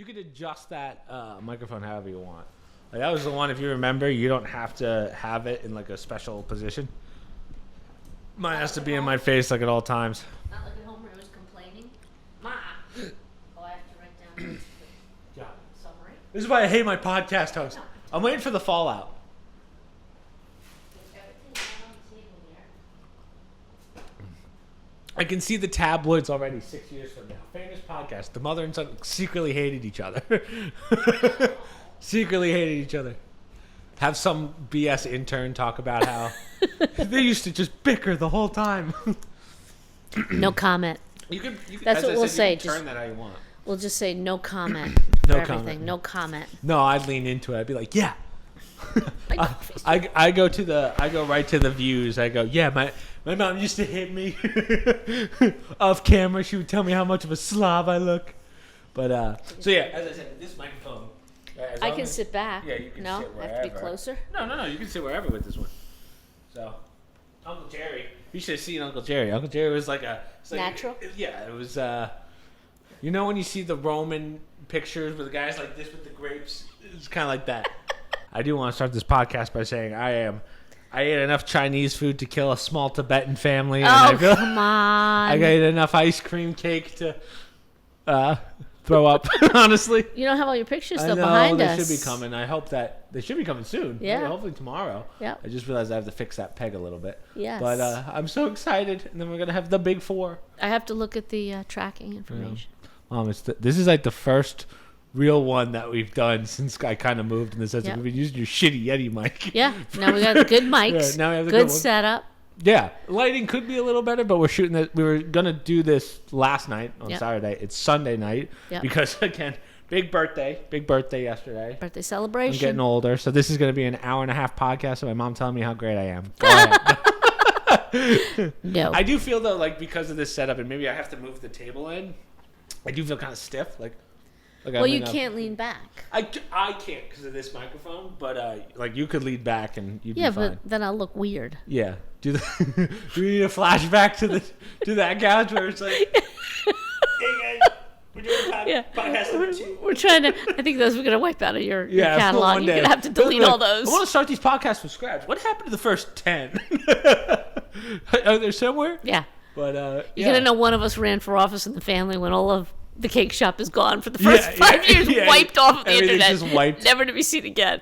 You could adjust that microphone however you want. Like, that was the one, if you remember, you don't have to have it in like a special position. Mine has to be in my face like at all times. Not like at home where I was complaining. Ma! Oh, I have to write down the summary. This is why I hate my podcast host. I'm waiting for the fallout. I can see the tabloids already 6 years from now. Famous podcast. The mother and son secretly hated each other. Secretly hated each other. Have some BS intern talk about how they used to just bicker the whole time. No comment. You can, That's what we'll say. Turn that how you want. We'll just say no comment. No for everything. comment. No comment. No, I'd lean into it. I'd be like, yeah. I go right to the views. I go, yeah, my mom used to hit me off camera. She would tell me how much of a slob I look. But so yeah, as I said, this microphone. I can sit back. Yeah, you can no, sit wherever. I have to be closer. No. You can sit wherever with this one. So, Uncle Jerry. You should have seen Uncle Jerry. Uncle Jerry was like natural. Yeah, it was. You know when you see the Roman pictures with the guys like this with the grapes, it's kind of like that. I do want to start this podcast by saying I ate enough Chinese food to kill a small Tibetan family. And Come on. I ate enough ice cream cake to throw up, honestly. You don't have all your pictures though behind us. They should be coming. I hope that they should be coming soon. Yeah. Hopefully tomorrow. Yeah. I just realized I have to fix that peg a little bit. Yes. But I'm so excited. And then we're going to have the big 4. I have to look at the tracking information. Yeah. This is like the first real one that we've done since I kind of moved in the sense that we've been using your shitty Yeti mic. Yeah. Now we got the good mics. Now we have the good setup. Yeah. Lighting could be a little better, but we're shooting that. We were going to do this last night on Saturday. It's Sunday night because, again, big birthday yesterday. Birthday celebration. I'm getting older, so this is going to be an hour and a half podcast of my mom telling me how great I am. Go ahead. No. I do feel, though, like because of this setup, and maybe I have to move the table in, I do feel kind of stiff. Well, you can't lean back. I can't because of this microphone, but like you could lean back and you'd be fine. Yeah, but then I'll look weird. Yeah. Do we need a flashback to that couch where it's like, hey guys, we're doing podcast number 2. We're trying to. I think those we're gonna wipe out of your catalog. You're gonna have to delete all those. I want to start these podcasts from scratch. What happened to the first 10? Are there somewhere? Yeah. But you're gonna know one of us ran for office in the family when all of the cake shop is gone for the first 5 years, wiped off of the internet, just wiped. Never to be seen again.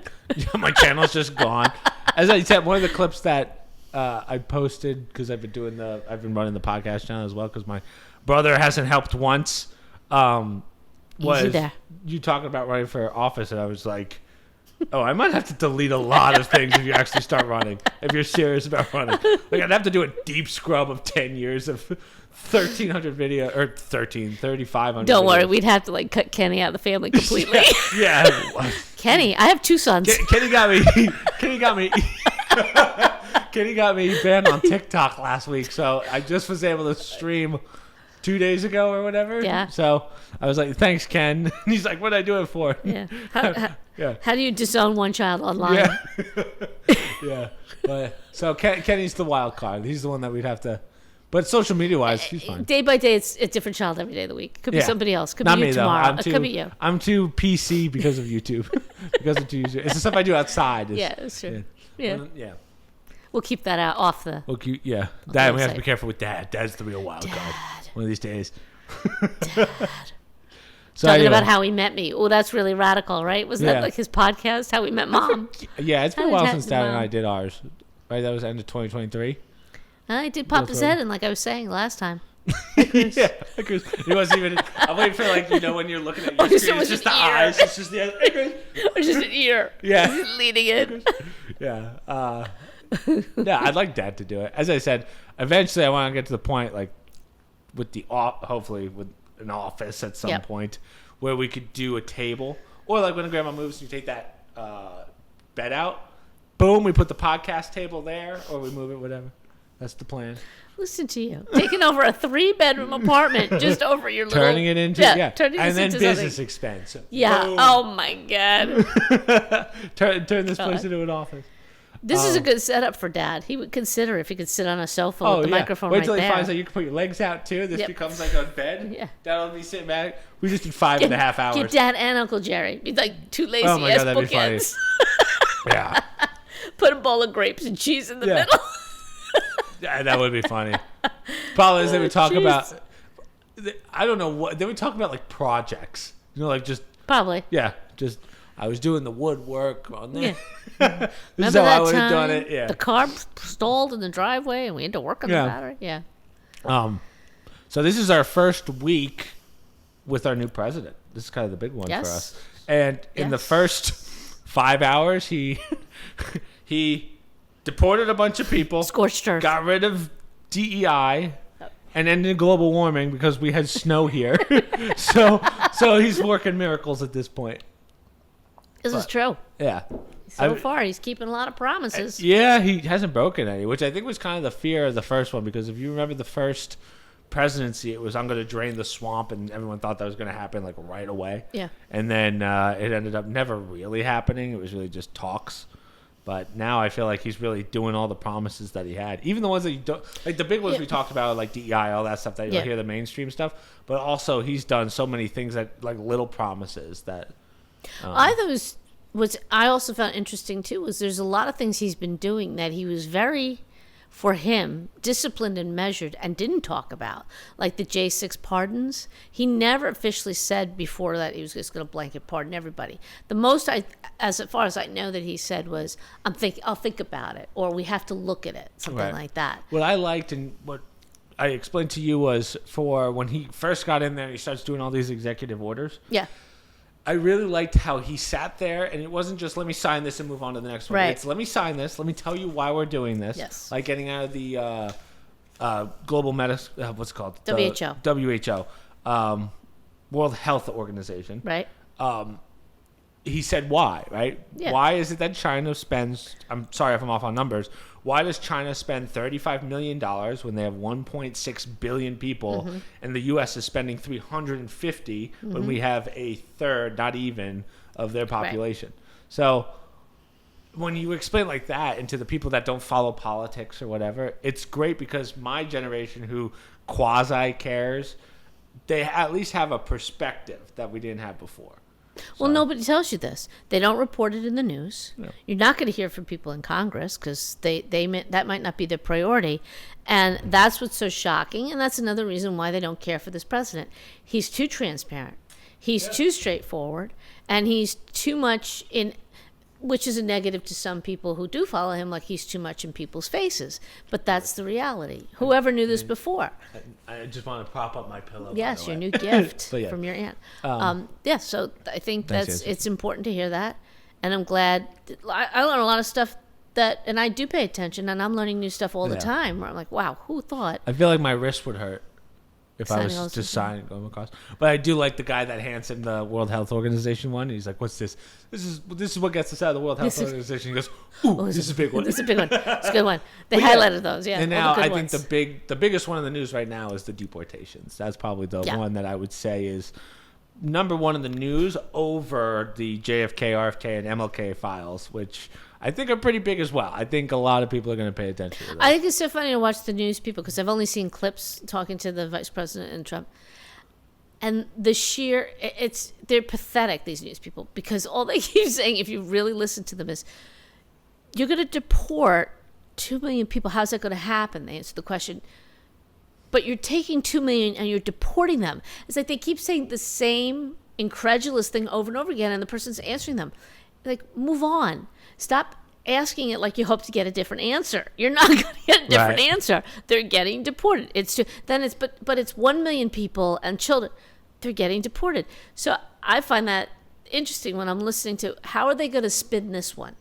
My channel's just gone. As I said, one of the clips that I posted because I've been running the podcast channel as well because my brother hasn't helped once. Was you talking about running for office, and I was like, oh, I might have to delete a lot of things if you actually start running. If you're serious about running, like I'd have to do a deep scrub of 10 years of 1,300 video or 3,500. Don't worry, videos. we'd have to like cut Kenny out of the family completely. Yeah. Kenny, I have 2 sons. Kenny got me. Kenny got me banned on TikTok last week, so I just was able to stream 2 days ago or whatever. Yeah. So I was like, "Thanks, Ken." And he's like, "What did I do it for?" Yeah. Yeah. How do you disown one child online? Yeah. Yeah. But so Kenny's the wild card. He's the one that we'd have to. But social media wise, he's fine. Day by day, it's a different child every day of the week. Could be somebody else. Could Not be you me, tomorrow. Though. It could be you. I'm too PC because of YouTube. Because of YouTube. It's the stuff I do outside. Yeah, that's true. Yeah. We'll keep that out off the. Okay, yeah. Dad, we have to be careful with Dad. Dad's the real wild card. One of these days. Dad. So talking about how he met me. Oh, that's really radical, right? Was that like his podcast, How We Met Mom? Yeah, it's been a while since Dad and I did ours. Right, that was the end of 2023. I did pop his head in, like I was saying last time. Yeah, because he wasn't even. I'm waiting for when you're looking at your screen, it's just the eyes. It's just the. Or just an ear. Yeah, just leading in. Yeah. Yeah, I'd like Dad to do it. As I said, eventually I want to get to the point with hopefully with an office at some point where we could do a table, or like when Grandma moves, you take that bed out. Boom, we put the podcast table there, or we move it, whatever. That's the plan. Listen to you. Taking over a 3-bedroom apartment just over your little... Turning it into... Turning and then into business something. expense. Yeah. Boom. Oh, my God. Turn this place into an office. This is a good setup for Dad. He would consider if he could sit on a sofa with the microphone Wait till right he there. finds out you can put your legs out too. This becomes like a bed. Yeah. Dad'll be sitting back. We just did 5.5 hours. Get Dad and Uncle Jerry. Be like two lazy Oh my ass God, that'd be funny. bookends. Yeah. Put a bowl of grapes and cheese in the middle. Yeah, that would be funny. Problem is they would talk about, I don't know what, they would talk about like projects. You know, like just. Probably. Yeah, just, I was doing the woodwork on there. Yeah. This Remember is how that I would have time done it. Yeah. the car stalled in the driveway and we had to work on the battery? Yeah. So this is our first week with our new president. This is kind of the big one for us. And in the first 5 hours, he deported a bunch of people. Scorched earth. Got rid of DEI. And ended global warming because we had snow here. so he's working miracles at this point. This is true. Yeah. So far, he's keeping a lot of promises. Yeah, he hasn't broken any, which I think was kind of the fear of the first one. Because if you remember the first presidency, it was, I'm going to drain the swamp. And everyone thought that was going to happen like right away. Yeah. And then it ended up never really happening. It was really just talks. But now I feel like he's really doing all the promises that he had. Even the ones that you don't... Like the big ones we talked about, like DEI, all that stuff, that you'll hear the mainstream stuff. But also he's done so many things that, like little promises that... What I also found interesting, too, was there's a lot of things he's been doing that he was very, for him, disciplined and measured and didn't talk about. Like the J6 pardons. He never officially said before that he was just going to blanket pardon everybody. The most, as far as I know, that he said was, I'll think about it, or we have to look at it, something like that. What I liked and what I explained to you was for when he first got in there, he starts doing all these executive orders. Yeah. I really liked how he sat there, and it wasn't just let me sign this and move on to the next one. Right. It's let me sign this. Let me tell you why we're doing this. Yes. Like getting out of the global what's it called? WHO. WHO. World Health Organization. Right. He said why, right? Yeah. Why is it that China spends, I'm sorry if I'm off on numbers, why does China spend $35 million when they have 1.6 billion people and the U.S. is spending 350 when we have a third, not even, of their population? Right. So when you explain like that and to the people that don't follow politics or whatever, it's great because my generation who quasi cares, they at least have a perspective that we didn't have before. Well, nobody tells you this. They don't report it in the news. No. You're not going to hear from people in Congress because that might not be their priority. And that's what's so shocking. And that's another reason why they don't care for this president. He's too transparent. He's too straightforward. And he's too much in, which is a negative to some people who do follow him, like he's too much in people's faces. But that's the reality. Whoever knew this before? I just want to prop up my pillow. Yes, your new gift from your aunt. So I think it's important to hear that. And I'm glad. I learn a lot of stuff and I do pay attention, and I'm learning new stuff all the time where I'm like, wow, who thought? I feel like my wrist would hurt if I was just signing going across. But I do like the guy that hands him the World Health Organization one. He's like, what's this? This is what gets us out of the World Health Organization. He goes, ooh, this is a big one. This is a big one. It's a good one. They highlighted those, yeah. And now I think the biggest one in the news right now is the deportations. That's probably the one that I would say is number one in the news over the JFK, RFK, and MLK files, which I think are pretty big as well. I think a lot of people are going to pay attention to that. I think it's so funny to watch the news people because I've only seen clips talking to the vice president and Trump. And they're pathetic, these news people, because all they keep saying, if you really listen to them, is you're going to deport 2 million people. How's that going to happen? They answer the question. But you're taking 2 million and you're deporting them. It's like they keep saying the same incredulous thing over and over again, and the person's answering them. Like, move on. Stop asking it like you hope to get a different answer. You're not going to get a different answer. They're getting deported. But it's 1 million people and children. They're getting deported. So I find that interesting when I'm listening to how are they going to spin this one?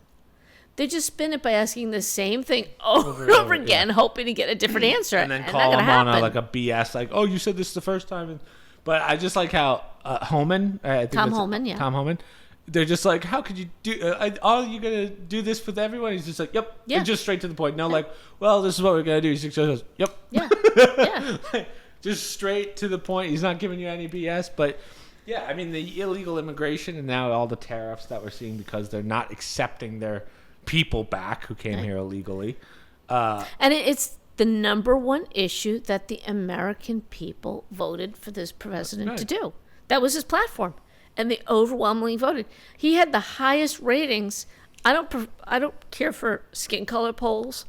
They just spin it by asking the same thing over and over again, hoping to get a different answer. And then call them on like a BS, like, oh, you said this the first time. But I just like how Homan, Tom Homan, they're just like, how could you do? Are you gonna do this with everyone? He's just like, yep, and just straight to the point. No, like, well, this is what we're gonna do. He goes, yep, just straight to the point. He's not giving you any BS. But yeah, I mean, the illegal immigration and now all the tariffs that we're seeing because they're not accepting their people back who came here illegally. And it's the number one issue that the American people voted for this president to do. That was his platform, and they overwhelmingly voted. He had the highest ratings. I don't care for skin color polls,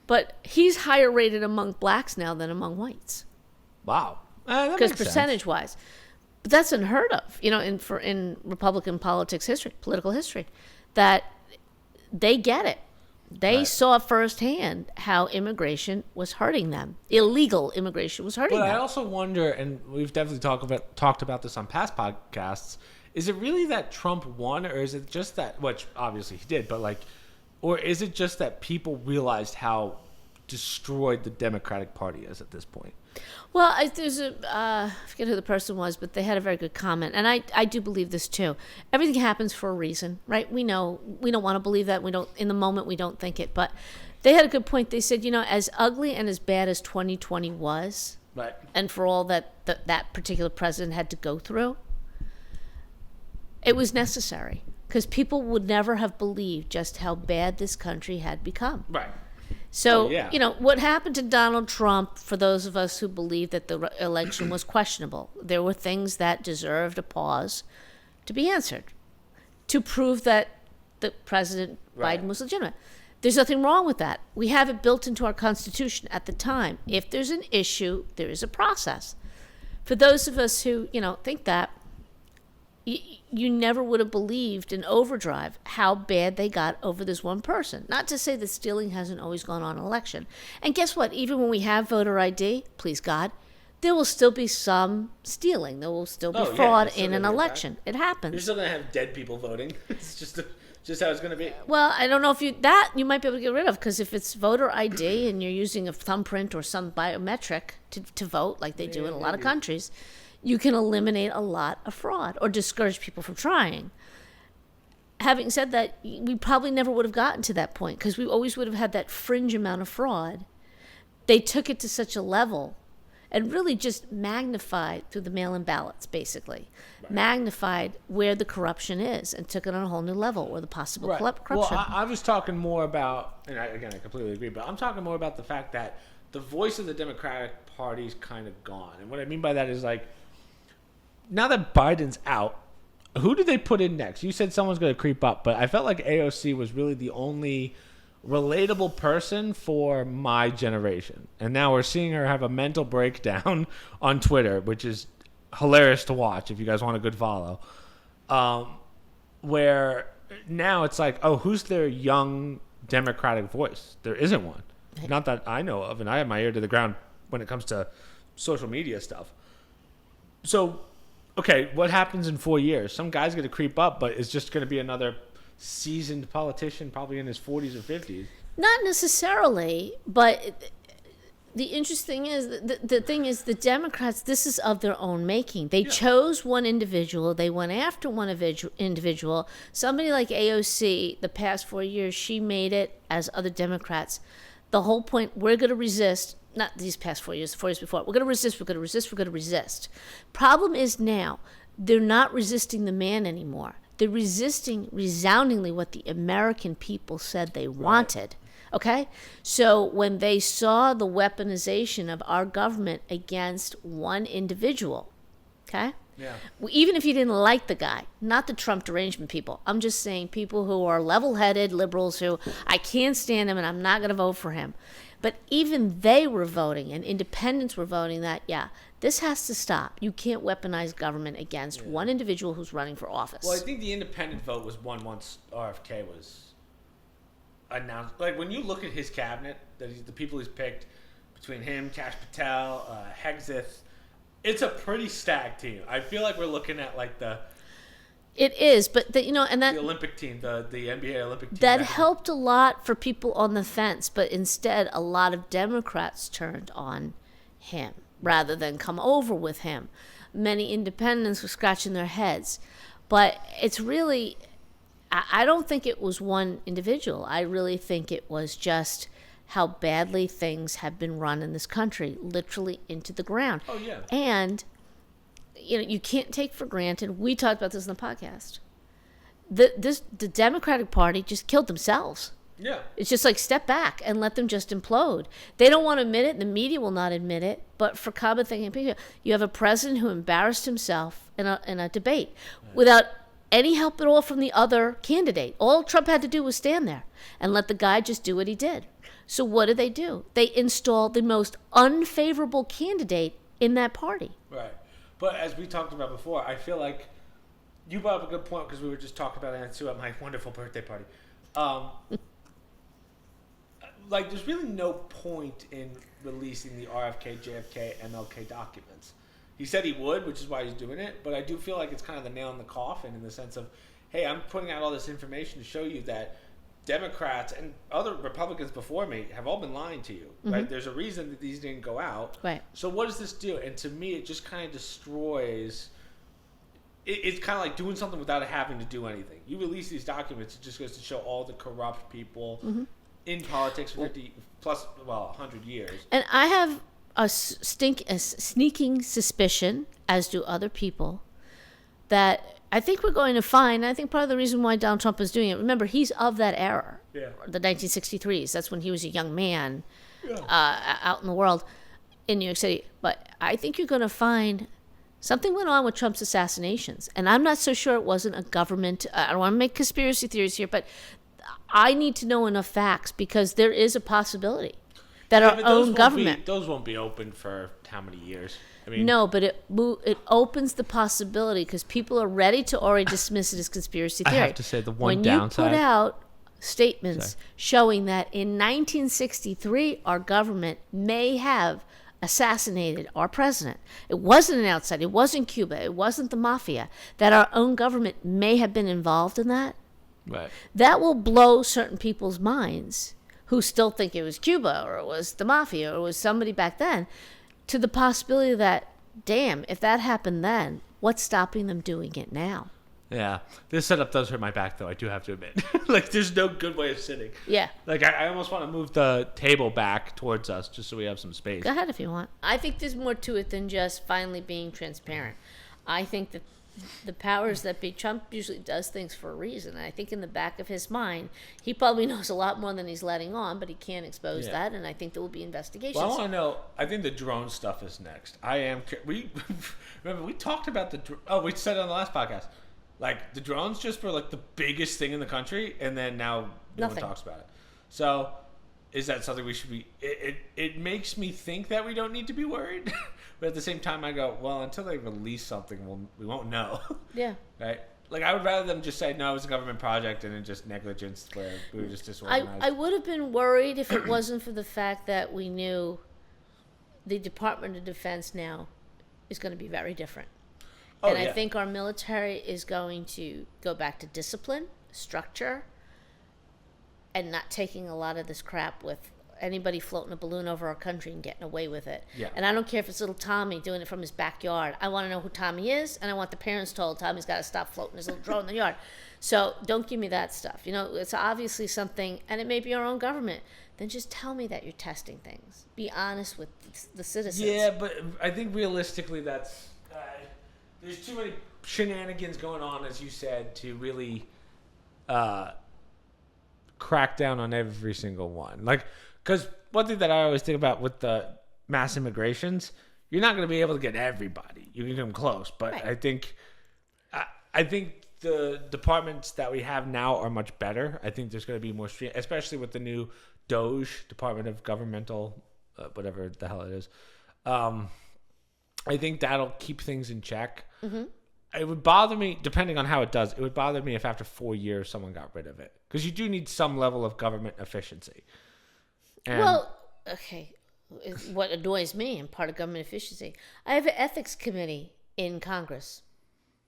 but he's higher rated among blacks now than among whites. Wow, because percentage-wise, but that's unheard of. In Republican political history, that they get it. They saw firsthand how immigration was hurting them. Illegal immigration was hurting them. But I also wonder, and we've definitely talked about this on past podcasts, is it really that Trump won, or is it just that, which obviously he did, but or is it just that people realized how destroyed the Democratic Party is at this point? Well, there's I forget who the person was, but they had a very good comment, and I do believe this too. Everything happens for a reason, right? We know we don't want to believe that. We don't in the moment. We don't think it, but they had a good point. They said, as ugly and as bad as 2020 was, right, and for all that particular president had to go through, it was necessary because people would never have believed just how bad this country had become. Right. So, what happened to Donald Trump, for those of us who believe that the election was questionable, there were things that deserved a pause to be answered to prove that the President Biden was legitimate. There's nothing wrong with that. We have it built into our Constitution at the time. If there's an issue, there is a process. For those of us who, think that, you never would have believed in overdrive how bad they got over this one person. Not to say that stealing hasn't always gone on in election. And guess what? Even when we have voter ID, please God, there will still be some stealing. There will still be fraud in an election. It happens. You're still going to have dead people voting. It's just how it's going to be. Well, I don't know if you might be able to get rid of, because if it's voter ID and you're using a thumbprint or some biometric to vote, like they do in a lot of countries, you can eliminate a lot of fraud or discourage people from trying. Having said that, we probably never would have gotten to that point because we always would have had that fringe amount of fraud. They took it to such a level and really just magnified through the mail-in ballots, basically. Right. Magnified where the corruption is and took it on a whole new level, or the possible corruption. Well, I was talking more about, and I completely agree, but I'm talking more about the fact that the voice of the Democratic Party is kind of gone. And what I mean by that is, now that Biden's out, who do they put in next? You said someone's going to creep up, but I felt like AOC was really the only relatable person for my generation. And now we're seeing her have a mental breakdown on Twitter, which is hilarious to watch if you guys want a good follow. Where now it's who's their young Democratic voice? There isn't one. Not that I know of, and I have my ear to the ground when it comes to social media stuff. So, okay, what happens in 4 years? Some guy's going to creep up, but it's just going to be another seasoned politician, probably in his 40s or 50s. Not necessarily, but the interesting is, the thing is, the Democrats, this is of their own making. They chose one individual. They went after one individual. Somebody like AOC, the past 4 years, she made it as other Democrats. The whole point, we're going to resist. Not these past 4 years, 4 years before. We're going to resist, we're going to resist, we're going to resist. Problem is now, they're not resisting the man anymore. They're resisting resoundingly what the American people said they wanted. Okay? So when they saw the weaponization of our government against one individual, okay? Yeah. Even if you didn't like the guy, not the Trump derangement people. I'm just saying people who are level-headed liberals who I can't stand him and I'm not going to vote for him. But even they were voting, and independents were voting that, this has to stop. You can't weaponize government against one individual who's running for office. Well, I think the independent vote was won once RFK was announced. When you look at his cabinet, the people he's picked, between him, Kash Patel, Hegseth, it's a pretty stacked team. I feel like we're looking at It is, but and that the Olympic team, the NBA Olympic team. That helped a lot for people on the fence, but instead a lot of Democrats turned on him rather than come over with him. Many independents were scratching their heads. But it's really, I don't think it was one individual. I really think it was just how badly things have been run in this country, literally into the ground. Oh, yeah. And you can't take for granted. We talked about this in the podcast. The Democratic Party just killed themselves. Yeah. It's just like step back and let them just implode. They don't want to admit it, and the media will not admit it. But for common thinking people, you have a president who embarrassed himself in a debate without any help at all from the other candidate. All Trump had to do was stand there and let the guy just do what he did. So what do? They installed the most unfavorable candidate in that party. Right. But as we talked about before, I feel like you brought up a good point because we were just talking about it too at my wonderful birthday party. Like, there's really no point in releasing the RFK, JFK, MLK documents. He said he would, which is why he's doing it, but I do feel like it's kind of the nail in the coffin in the sense of, hey, I'm putting out all this information to show you that Democrats and other Republicans before me have all been lying to you, right? There's a reason that these didn't go out. Right. So what does this do? And to me, it just kind of destroys... It's kind of like doing something without having to do anything. You release these documents, it just goes to show all the corrupt people in politics for 100 years. And I have a sneaking suspicion, as do other people, that I think we're going to find, I think part of the reason why Donald Trump is doing it, remember, he's of that era, the 1963s. That's when he was a young man out in the world in New York City. But I think you're going to find something went on with Trump's assassinations. And I'm not so sure it wasn't a government. I don't want to make conspiracy theories here, but I need to know enough facts because there is a possibility that our own government... Those won't be open for how many years? I mean, no, but it opens the possibility because people are ready to already dismiss it as conspiracy theory. I have to say the one when downside... When you put out statements showing that in 1963 our government may have assassinated our president. It wasn't an outside. It wasn't Cuba. It wasn't the mafia. That our own government may have been involved in that. Right. That will blow certain people's minds who still think it was Cuba or it was the mafia or it was somebody back then to the possibility that, damn, if that happened then, what's stopping them doing it now? Yeah. This setup does hurt my back, though, I do have to admit. Like, there's no good way of sitting. Yeah. Like, I almost want to move the table back towards us just so we have some space. Go ahead if you want. I think there's more to it than just finally being transparent. I think that the powers that be, Trump usually does things for a reason. And I think in the back of his mind, he probably knows a lot more than he's letting on, but he can't expose that. And I think there will be investigations. Well, I want to know, I think the drone stuff is next. Remember, we talked about we said it on the last podcast. Like, the drone's just for, like, the biggest thing in the country, and then now no one talks about it. So, is that something we should be... It makes me think that we don't need to be worried. But at the same time, I go, well, until they release something, we won't know. Yeah. Right? Like, I would rather them just say, no, it was a government project, and then just negligence where we were just disorganized. I would have been worried if it wasn't for the fact that we knew the Department of Defense now is going to be very different. And I think our military is going to go back to discipline, structure, and not taking a lot of this crap with anybody floating a balloon over our country and getting away with it. Yeah. And I don't care if it's little Tommy doing it from his backyard. I want to know who Tommy is, and I want the parents told Tommy's got to stop floating his little drone in the yard. So don't give me that stuff. You know, it's obviously something, and it may be our own government. Then just tell me that you're testing things. Be honest with the citizens. Yeah, but I think realistically that's... there's too many shenanigans going on, as you said, to really crack down on every single one. Like, because one thing that I always think about with the mass immigrations, you're not going to be able to get everybody. You can come close, but I think the departments that we have now are much better. I think there's going to be more stream, especially with the new DOGE, Department of Governmental, whatever the hell it is. I think that'll keep things in check. Mm-hmm. It would bother me, depending on how it does, it would bother me if after 4 years someone got rid of it. Because you do need some level of government efficiency. And well, okay. What annoys me and part of government efficiency, I have an ethics committee in Congress.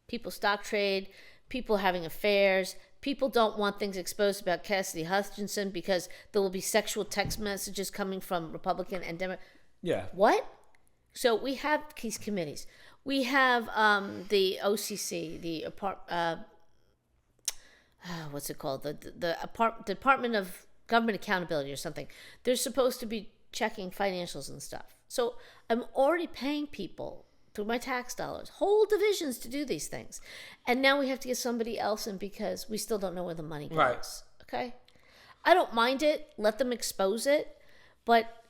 People stock trade, people having affairs, people don't want things exposed about Cassidy Hutchinson because there will be sexual text messages coming from Republican and Democrat. Yeah. What? So we have these committees. We have the OCC, the what's it called? The Department of Government Accountability or something. They're supposed to be checking financials and stuff. So I'm already paying people through my tax dollars, whole divisions to do these things. And now we have to get somebody else in because we still don't know where the money goes. Right. Okay? I don't mind it. Let them expose it. But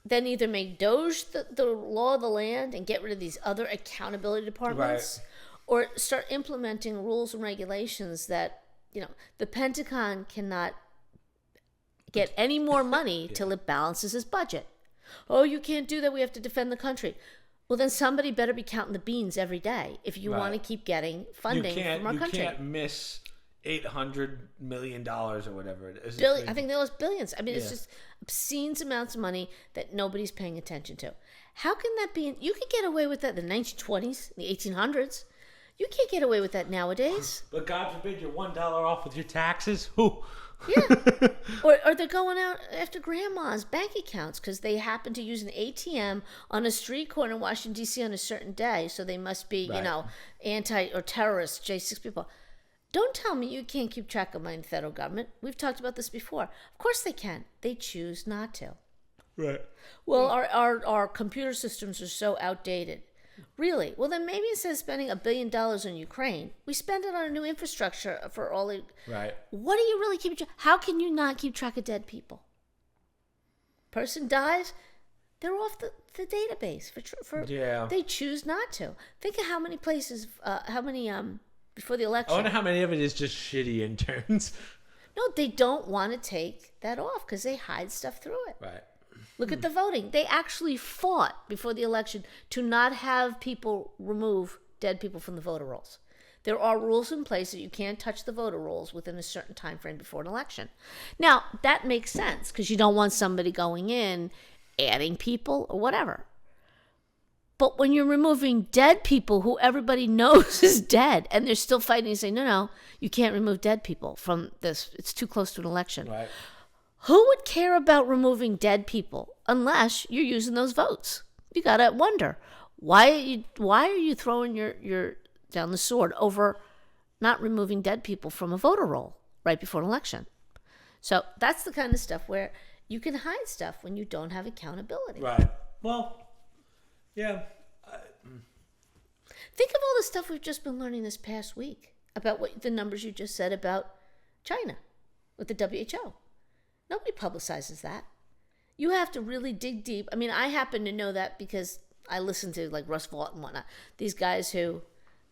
then either make Doge the law of the land and get rid of these other accountability departments, or start implementing rules and regulations that, the Pentagon cannot get any more money till it balances its budget. Oh, you can't do that. We have to defend the country. Well, then somebody better be counting the beans every day if you want to keep getting funding from our country. You can't miss $800 million or whatever it is. I think they lost billions. I mean, it's just obscene amounts of money that nobody's paying attention to. How can that be? You could get away with that in the 1920s, the 1800s. You can't get away with that nowadays. But God forbid you're $1 off with your taxes. Who? Yeah. Or they're going out after grandma's bank accounts because they happen to use an ATM on a street corner in Washington, D.C. on a certain day. So they must be, anti or terrorists, J6 people. Don't tell me you can't keep track of money in the federal government. We've talked about this before. Of course they can. They choose not to. Right. Well, our computer systems are so outdated. Really? Well, then maybe instead of spending $1 billion on Ukraine, we spend it on a new infrastructure for all the... Right. What are you really keeping track? How can you not keep track of dead people? Person dies, they're off the database. They choose not to. Think of how many places, before the election. I wonder how many of it is just shitty interns. No, they don't want to take that off because they hide stuff through it. Right. Look at the voting. They actually fought before the election to not have people remove dead people from the voter rolls. There are rules in place that you can't touch the voter rolls within a certain time frame before an election. Now, that makes sense because you don't want somebody going in, adding people or whatever. But when you're removing dead people who everybody knows is dead and they're still fighting and saying, no, you can't remove dead people from this. It's too close to an election. Right. Who would care about removing dead people unless you're using those votes? You gotta wonder why are you throwing your down the sword over not removing dead people from a voter roll right before an election? So that's the kind of stuff where you can hide stuff when you don't have accountability. Right. Well, yeah. Think of all the stuff we've just been learning this past week about what the numbers you just said about China with the WHO. Nobody publicizes that. You have to really dig deep. I mean, I happen to know that because I listen to like Russ Vaught and whatnot. These guys who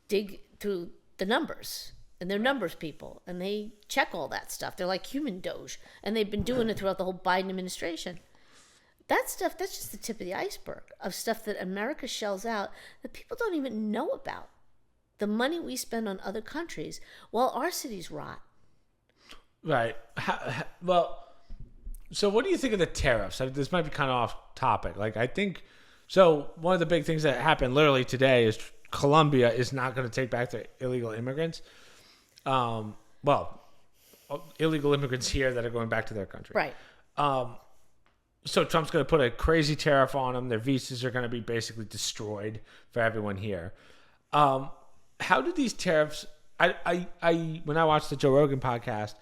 dig through the numbers, and they're numbers people, and they check all that stuff. They're like human Doge, and they've been doing it throughout the whole Biden administration. That stuff, that's just the tip of the iceberg of stuff that America shells out that people don't even know about. The money we spend on other countries while our cities rot. Right. Well... So what do you think of the tariffs? This might be kind of off topic. So one of the big things that happened literally today is Colombia is not going to take back their illegal immigrants. Illegal immigrants here that are going back to their country. Right. So Trump's going to put a crazy tariff on them. Their visas are going to be basically destroyed for everyone here. How do these tariffs... when I watched the Joe Rogan podcast,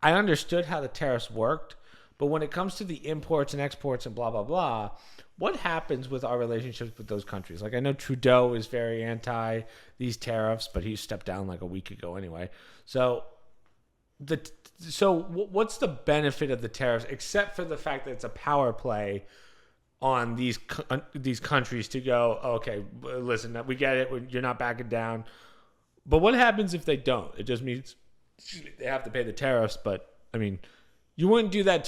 I understood how the tariffs worked. But when it comes to the imports and exports and blah, blah, blah, what happens with our relationships with those countries? Like, I know Trudeau is very anti these tariffs, but he stepped down like a week ago anyway. So what's the benefit of the tariffs, except for the fact that it's a power play on these countries to go, okay, listen, we get it, you're not backing down. But what happens if they don't? It just means they have to pay the tariffs, but, I mean... You wouldn't do that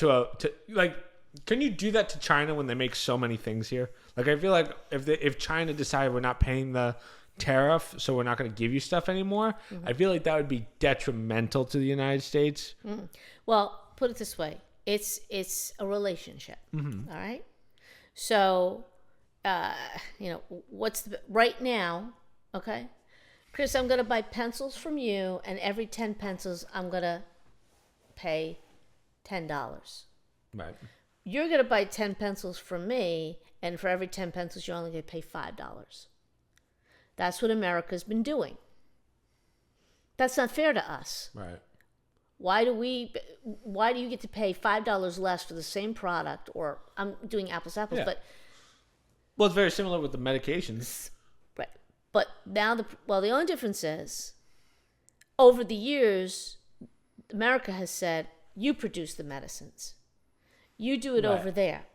can you do that to China when they make so many things here? Like, I feel like if China decided we're not paying the tariff, so we're not going to give you stuff anymore, I feel like that would be detrimental to the United States. Mm-hmm. Well, put it this way. It's a relationship, all right? So, right now, okay? Chris, I'm going to buy pencils from you, and every 10 pencils, I'm going to pay $10. Right. You're going to buy 10 pencils from me, and for every 10 pencils, you're only going to pay $5. That's what America's been doing. That's not fair to us. Right. Why do you get to pay $5 less for the same product? Or I'm doing apples to apples, but... Well, it's very similar with the medications. Right. But now, the only difference is, over the years, America has said, You produce the medicines. You do it Right. over there.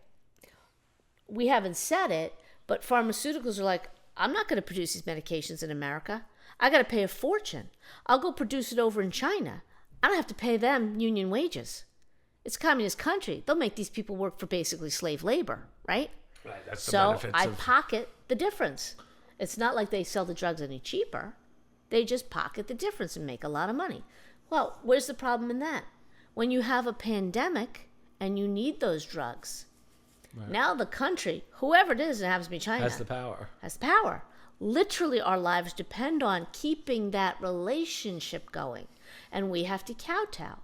We haven't said it, but pharmaceuticals are like, I'm not going to produce these medications in America. I got to pay a fortune. I'll go produce it over in China. I don't have to pay them union wages. It's a communist country. They'll make these people work for basically slave labor, right? Right. That's the So benefits I of... pocket the difference. It's not like they sell the drugs any cheaper. They just pocket the difference and make a lot of money. Well, where's the problem in that? When you have a pandemic and you need those drugs, now the country, whoever it is, it happens to be China, Has the power. has the power. Literally, our lives depend on keeping that relationship going, and we have to kowtow.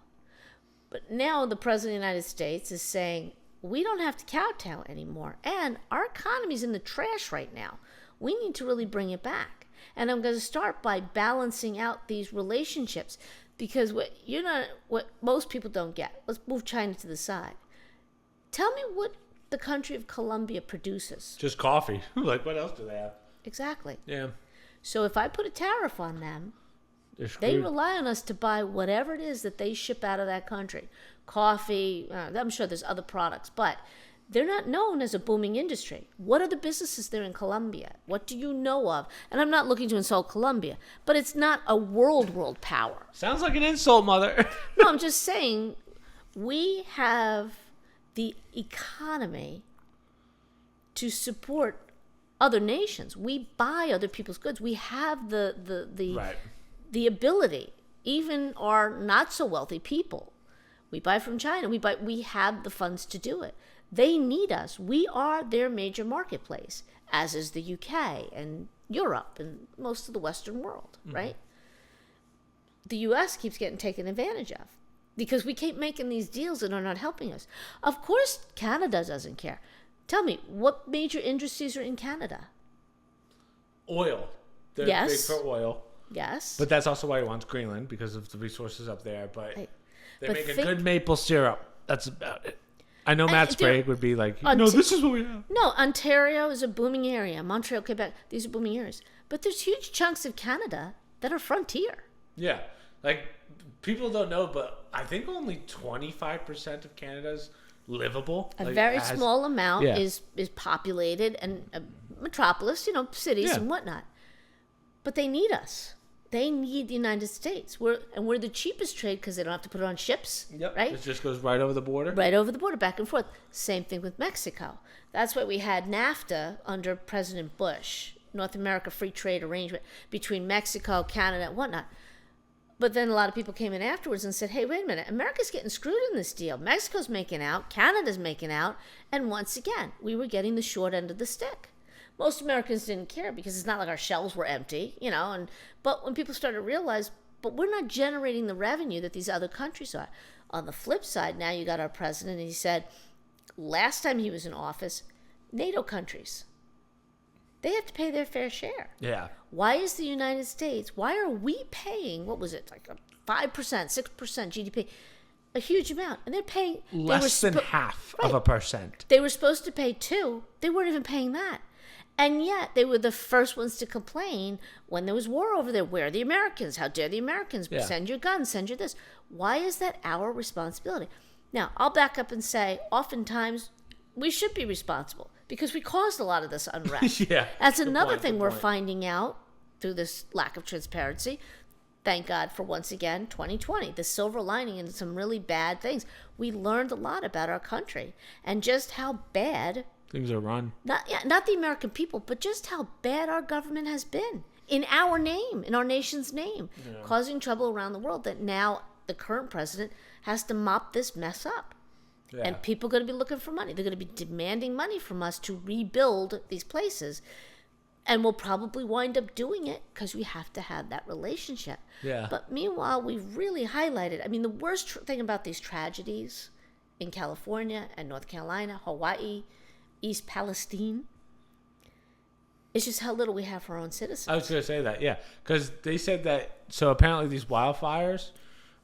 But now the President of the United States is saying, we don't have to kowtow anymore, and our economy's in the trash right now. We need to really bring it back. And I'm going to start by balancing out these relationships, because what most people don't get. Let's move China to the side. Tell me what the country of Colombia produces. Just coffee. Like, what else do they have? Exactly. Yeah. So if I put a tariff on them, They're they screwed. rely on us to buy whatever it is that they ship out of that country. Coffee, I'm sure there's other products, but they're not known as a booming industry. What are the businesses there in Colombia? What do you know of? And I'm not looking to insult Colombia, but it's not a world power. Sounds like an insult, mother. No, I'm just saying we have the economy to support other nations. We buy other people's goods. We have Right. the ability, even our not so wealthy people. We buy from China. We have the funds to do it. They need us. We are their major marketplace, as is the UK and Europe and most of the Western world, right? The US keeps getting taken advantage of because we keep making these deals that are not helping us. Of course, Canada doesn't care. Tell me, what major industries are in Canada? Oil. They're Yes. big for oil. Yes. But that's also why he wants Greenland, because of the resources up there. But Right. they But make a think- good maple syrup. That's about it. I know Matt they're- Sprague would be like, On no, t- this is what we have. No, Ontario is a booming area. Montreal, Quebec, these are booming areas. But there's huge chunks of Canada that are frontier. Yeah. Like, people don't know, but I think only 25% of Canada's livable. A Like, very has- small amount Yeah. is populated and a metropolis, cities Yeah. and whatnot. But they need us. They need the United States. We're the cheapest trade because they don't have to put it on ships, Yep. right? It just goes right over the border. Right over the border, back and forth. Same thing with Mexico. That's why we had NAFTA under President Bush, North America Free Trade Arrangement between Mexico, Canada, and whatnot. But then a lot of people came in afterwards and said, hey, wait a minute, America's getting screwed in this deal. Mexico's making out, Canada's making out, and once again, we were getting the short end of the stick. Most Americans didn't care because it's not like our shelves were empty, but when people started to realize, but we're not generating the revenue that these other countries are. On the flip side, now you got our president, and he said, last time he was in office, NATO countries, they have to pay their fair share. Yeah. Why is the United States, why are we paying, what was it, like a 5%, 6% GDP, a huge amount, and they're paying Less than half of Right. a percent. They were supposed to pay 2. They weren't even paying that. And yet they were the first ones to complain when there was war over there. Where are the Americans? How dare the Americans? Yeah. Send your guns, send your this. Why is that our responsibility? Now, I'll back up and say, oftentimes we should be responsible because we caused a lot of this unrest. Yeah. That's Good another point, thing good we're point. finding out through this lack of transparency. Thank God for, once again, 2020, the silver lining in some really bad things. We learned a lot about our country and just how bad, Things are run. not the American people, but just how bad our government has been in our name, in our nation's name, causing trouble around the world, that now the current president has to mop this mess up. Yeah. And people are going to be looking for money. They're going to be demanding money from us to rebuild these places. And we'll probably wind up doing it because we have to have that relationship. Yeah. But meanwhile, we've really highlighted, the worst thing about these tragedies in California and North Carolina, Hawaii, East Palestine, is just how little we have for our own citizens. I was going to say that, yeah. Because they said that, so apparently these wildfires,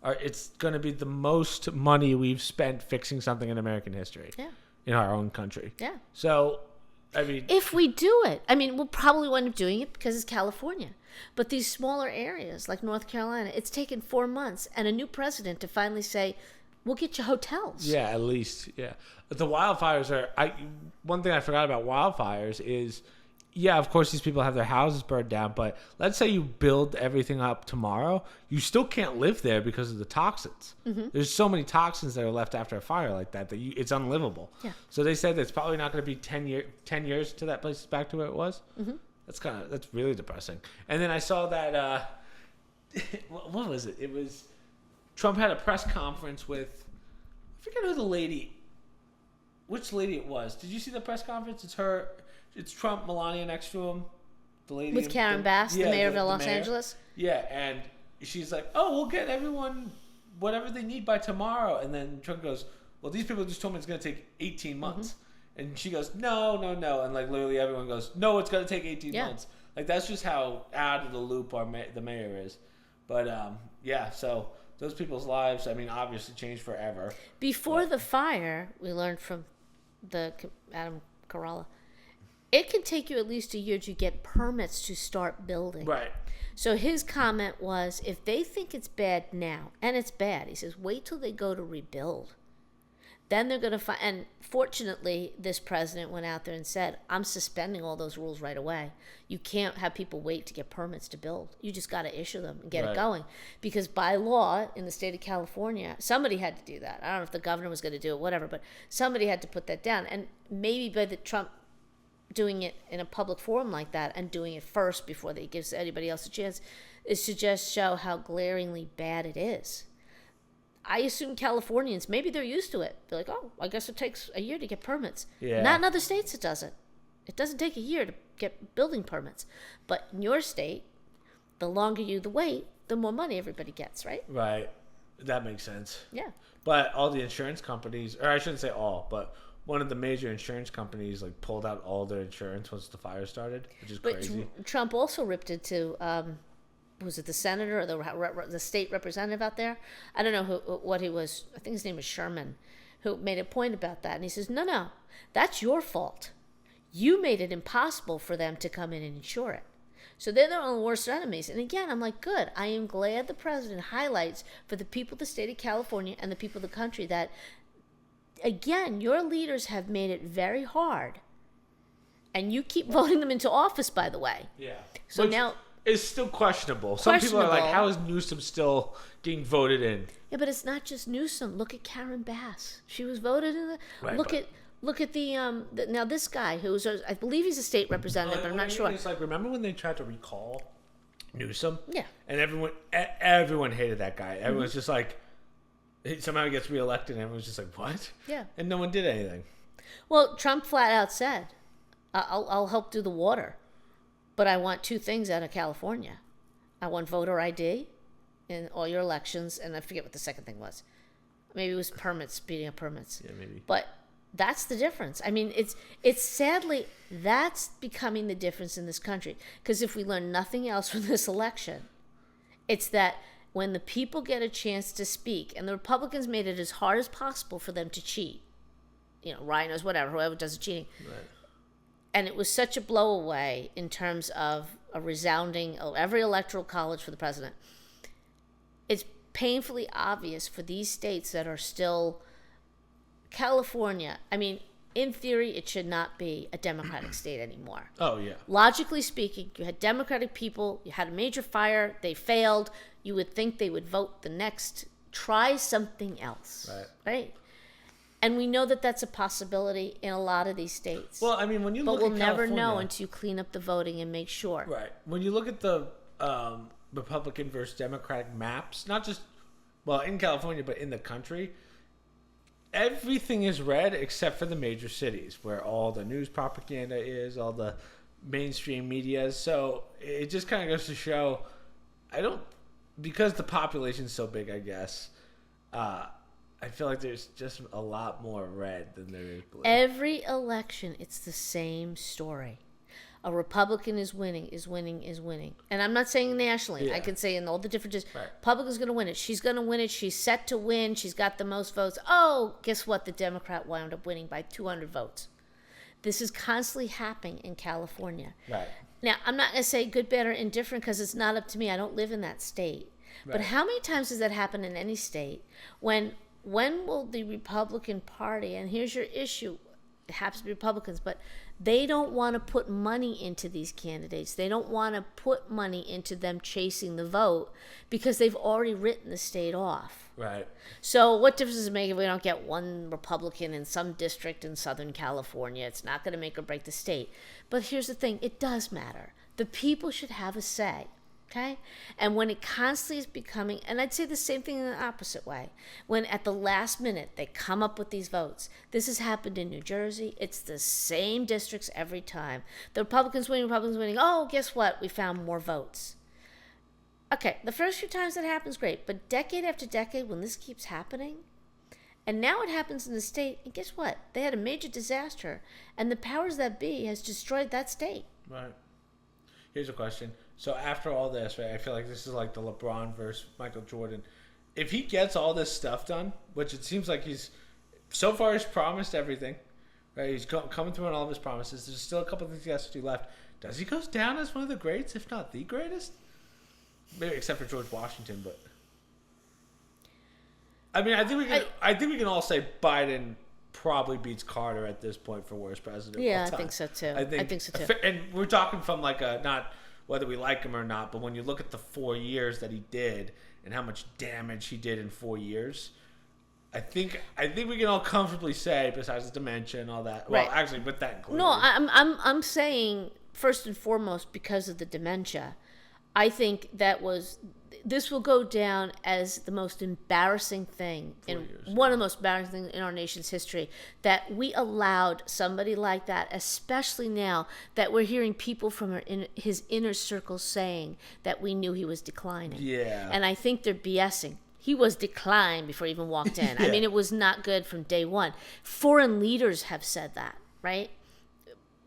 it's going to be the most money we've spent fixing something in American history. Yeah. In our own country. Yeah. So, If we do it, we'll probably wind up doing it because it's California. But these smaller areas like North Carolina, it's taken 4 months and a new president to finally say, We'll get you hotels. Yeah, at least. Yeah. The wildfires are... One thing I forgot about wildfires is... Yeah, of course, these people have their houses burned down, but let's say you build everything up tomorrow, you still can't live there because of the toxins. Mm-hmm. There's so many toxins that are left after a fire like that it's unlivable. Yeah. So they said it's probably not going to be 10 years to that place is back to where it was. Mm-hmm. That's really depressing. And then I saw that, what was it? It was, Trump had a press conference with, I forget which lady it was. Did you see the press conference? It's Trump, Melania next to him. The lady with Karen Bass, the mayor of Los Angeles. Yeah, and she's like, "Oh, we'll get everyone whatever they need by tomorrow." And then Trump goes, "Well, these people just told me it's going to take 18 months." Mm-hmm. And she goes, No. And like literally everyone goes, "No, it's going to take 18 months." Like that's just how out of the loop the mayor is. But so those people's lives, I mean, obviously changed forever. Before the fire, we learned from the Adam Carolla. It can take you at least a year to get permits to start building. Right. So his comment was, if they think it's bad now, and it's bad, he says, wait till they go to rebuild. Then they're going to find, and fortunately, this president went out there and said, I'm suspending all those rules right away. You can't have people wait to get permits to build. You just got to issue them and get it going. Because by law, in the state of California, somebody had to do that. I don't know if the governor was going to do it, whatever, but somebody had to put that down. And maybe by the Trump doing it in a public forum like that and doing it first before they gives anybody else a chance is to just show how glaringly bad it is. I assume Californians, maybe they're used to it. They're like, oh, I guess it takes a year to get permits. Yeah. Not in other states it doesn't. It doesn't take a year to get building permits. But in your state, the longer you wait, the more money everybody gets, right? Right. That makes sense. Yeah. But all the insurance companies, or I shouldn't say all, but one of the major insurance companies like pulled out all their insurance once the fire started, which is crazy. Trump also ripped it to, was it the senator or the state representative out there? I don't know what he was. I think his name was Sherman, who made a point about that. And he says, no, that's your fault. You made it impossible for them to come in and insure it. So they're their own worst enemies. And again, I'm like, good. I am glad the president highlights for the people of the state of California and the people of the country that, again, your leaders have made it very hard. And you keep voting them into office, by the way. Yeah. So now it's still questionable. Some people are like, how is Newsom still getting voted in? Yeah, but it's not just Newsom. Look at Karen Bass. She was voted in. Look at the now this guy who's, I believe he's a state representative, but I'm not sure. It's like, remember when they tried to recall Newsom? Yeah. And everyone hated that guy. Everyone's just like, somehow he gets reelected, and everyone's just like, what? Yeah. And no one did anything. Well, Trump flat out said, I'll help do the water, but I want two things out of California. I want voter ID in all your elections, and I forget what the second thing was. Maybe it was permits, speeding up permits. Yeah, maybe. But that's the difference. I mean, it's sadly, that's becoming the difference in this country. Because if we learn nothing else from this election, it's that when the people get a chance to speak, and the Republicans made it as hard as possible for them to cheat, rhinos, whatever, whoever does the cheating. Right. And it was such a blowaway in terms of a resounding every electoral college for the president. It's painfully obvious for these states that are still California. I mean, in theory, it should not be a Democratic state anymore. Oh, yeah. Logically speaking, you had Democratic people, you had a major fire, they failed. You would think they would vote the next, try something else. Right? And we know that that's a possibility in a lot of these states. Well, I mean, when you look at California... But we'll never know until you clean up the voting and make sure. Right. When you look at the Republican versus Democratic maps, not just, in California, but in the country, everything is red except for the major cities, where all the news propaganda is, all the mainstream media is. So it just kind of goes to show, because the population is so big, I guess, I feel like there's just a lot more red than there is blue. Every election, it's the same story. A Republican is winning. And I'm not saying nationally. Yeah. I can say in all the different Republican's going to win it. She's going to win it. She's set to win. She's got the most votes. Oh, guess what? The Democrat wound up winning by 200 votes. This is constantly happening in California. Right. Now, I'm not going to say good, bad, or indifferent because it's not up to me. I don't live in that state. Right. But how many times does that happen in any state when when will the Republican Party, and here's your issue, it happens to be Republicans, but they don't want to put money into these candidates. They don't want to put money into them chasing the vote because they've already written the state off. Right. So what difference does it make if we don't get one Republican in some district in Southern California? It's not going to make or break the state. But here's the thing, it does matter. The people should have a say. Okay? And when it constantly is becoming, and I'd say the same thing in the opposite way, when at the last minute they come up with these votes. This has happened in New Jersey. It's the same districts every time. The Republicans winning. Oh, guess what? We found more votes. Okay, the first few times that happens, great. But decade after decade, when this keeps happening, and now it happens in the state, and guess what? They had a major disaster, and the powers that be has destroyed that state. Right. Here's a question. So after all this, right, I feel like this is like the LeBron versus Michael Jordan. If he gets all this stuff done, which it seems like he's promised everything, right? He's coming through on all of his promises. There's still a couple of things he has to do left. Does he go down as one of the greats, if not the greatest? Maybe except for George Washington, but I mean, I think we can all say Biden probably beats Carter at this point for worst president. Yeah, I think so too. I think so too. And we're talking from like a not whether we like him or not, but when you look at the 4 years that he did and how much damage he did in 4 years, I think we can all comfortably say, besides the dementia and all that. Well, right. Actually, with that included. No, I'm saying first and foremost because of the dementia. I think this will go down as the most embarrassing thing one of the most embarrassing things in our nation's history, that we allowed somebody like that, especially now that we're hearing people from his inner circle saying that we knew he was declining. Yeah. And I think they're BSing. He was declined before he even walked in. Yeah. I mean, it was not good from day one. Foreign leaders have said that, right?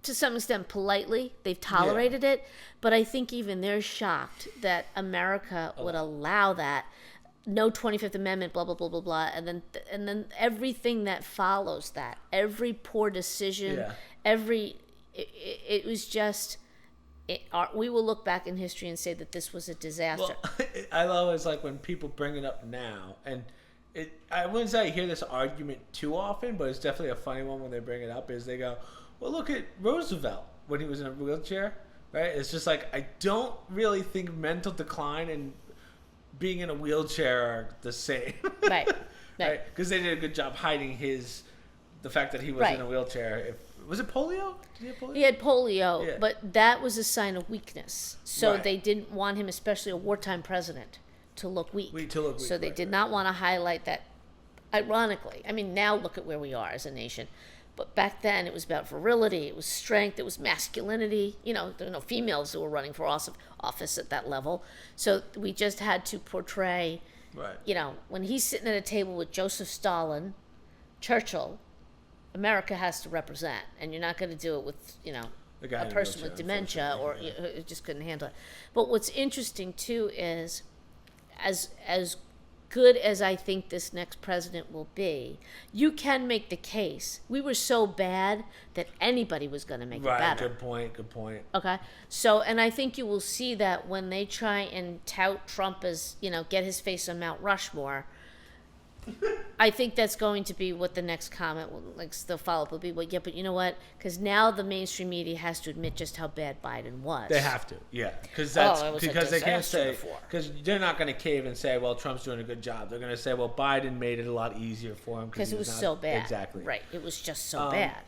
To some extent politely, they've tolerated it, but I think even they're shocked that America would allow that. No 25th Amendment, blah blah blah blah blah, and then everything that follows that, every poor decision, it was just. We will look back in history and say that this was a disaster. Well, I love it's like when people bring it up now, and I wouldn't say I hear this argument too often, but it's definitely a funny one when they bring it up. Is they go, well, look at Roosevelt when he was in a wheelchair, right? It's just like, I don't really think mental decline and being in a wheelchair are the same. Right. Because they did a good job hiding the fact that he was in a wheelchair. Was it polio? Did he have polio? He had polio, but that was a sign of weakness. So Right. they didn't want him, especially a wartime president, to look weak. So they did not want to highlight that. Ironically, I mean, now look at where we are as a nation. But back then, it was about virility, it was strength, it was masculinity. You know, there were no females who were running for office at that level. So we just had to portray, you know, when he's sitting at a table with Joseph Stalin, Churchill, America has to represent. And you're not going to do it with, you know, a person with dementia or who just couldn't handle it. But what's interesting, too, is as good as I think this next president will be, you can make the case. We were so bad that anybody was going to make it better. Good point. Okay? So, and I think you will see that when they try and tout Trump as, you know, get his face on Mount Rushmore, I think that's going to be what the next comment will, like, the follow-up will be. Well, yeah, but you know what? Because now the mainstream media has to admit just how bad Biden was. They have to, because they can't say, because they're not going to cave and say, well, Trump's doing a good job. They're going to say, well, Biden made it a lot easier for him because it was so bad. Exactly. Right. It was just so bad.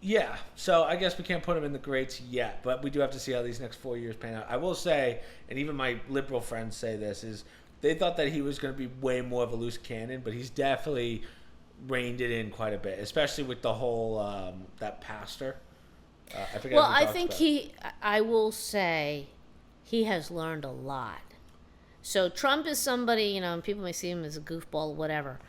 Yeah. So I guess we can't put him in the greats yet, but we do have to see how these next 4 years pan out. I will say, and even my liberal friends say this, is they thought that he was going to be way more of a loose cannon, but he's definitely reined it in quite a bit, especially with the whole that pastor. I forget. Well, I think I will say he has learned a lot. So Trump is somebody, you know, and people may see him as a goofball, whatever.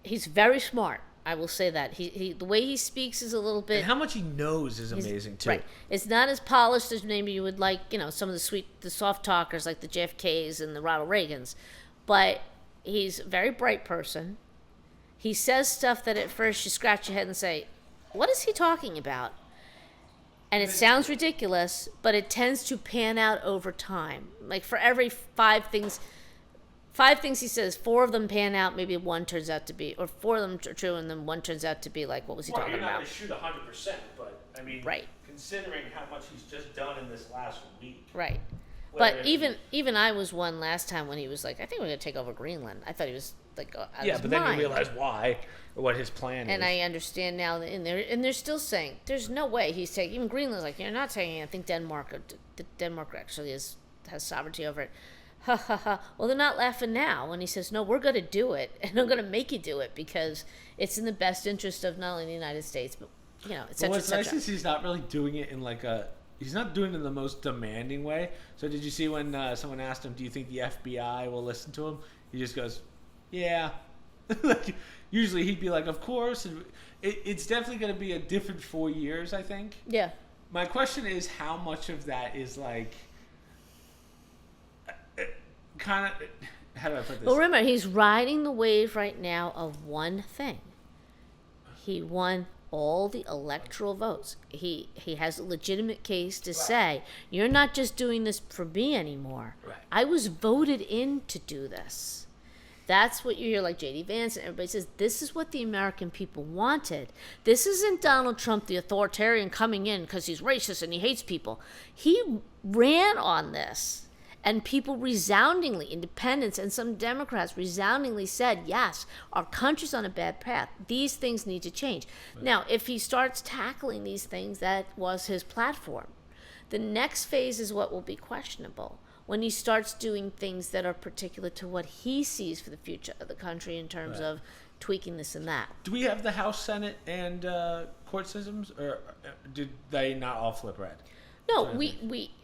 He's very smart. I will say that he the way he speaks is a little bit. And how much he knows is amazing too. Right, it's not as polished as maybe you would like. You know, some of the soft talkers like the JFKs and the Ronald Reagans, but he's a very bright person. He says stuff that at first you scratch your head and say, "What is he talking about?" And it sounds ridiculous, but it tends to pan out over time. Like for every 5 5 things he says, 4 of them pan out, maybe 1 turns out to be, or 4 of them are true, and then 1 turns out to be like, what was he talking You're not about? going to shoot 100%, but I mean, Right. considering how much he's just done in this last week. Right. But even I was one last time when he was like, I think we're going to take over Greenland. I thought he was like out of his but then mind. you realize why, or what his plan And is. I understand now that they're still saying there's no way he's taking. Even Greenland's like, you're not taking it. I think Denmark actually has sovereignty over it. Ha ha ha. Well, they're not laughing now when he says, no, we're going to do it, and I'm going to make you do it because it's in the best interest of not only the United States, but et cetera, what's nice is he's not really doing it in like he's not doing it in the most demanding way. So did you see when someone asked him, do you think the FBI will listen to him? He just goes, yeah. Like, usually he'd be like, of course. And it's definitely going to be a different 4 years, I think. Yeah. My question is how much of that is like kind of, how do I put this? Well, remember, he's riding the wave right now of one thing. He won all the electoral votes. He has a legitimate case to say, you're not just doing this for me anymore. Right. I was voted in to do this. That's what you hear, like J.D. Vance and everybody says, this is what the American people wanted. This isn't Donald Trump, the authoritarian, coming in because he's racist and he hates people. He ran on this. And people resoundingly, independents and some Democrats resoundingly said, yes, our country's on a bad path. These things need to change. Right. Now, if he starts tackling these things, that was his platform. The next phase is what will be questionable. When he starts doing things that are particular to what he sees for the future of the country in terms of tweaking this and that. Do we have the House, Senate, and court systems, or did they not all flip red? No, we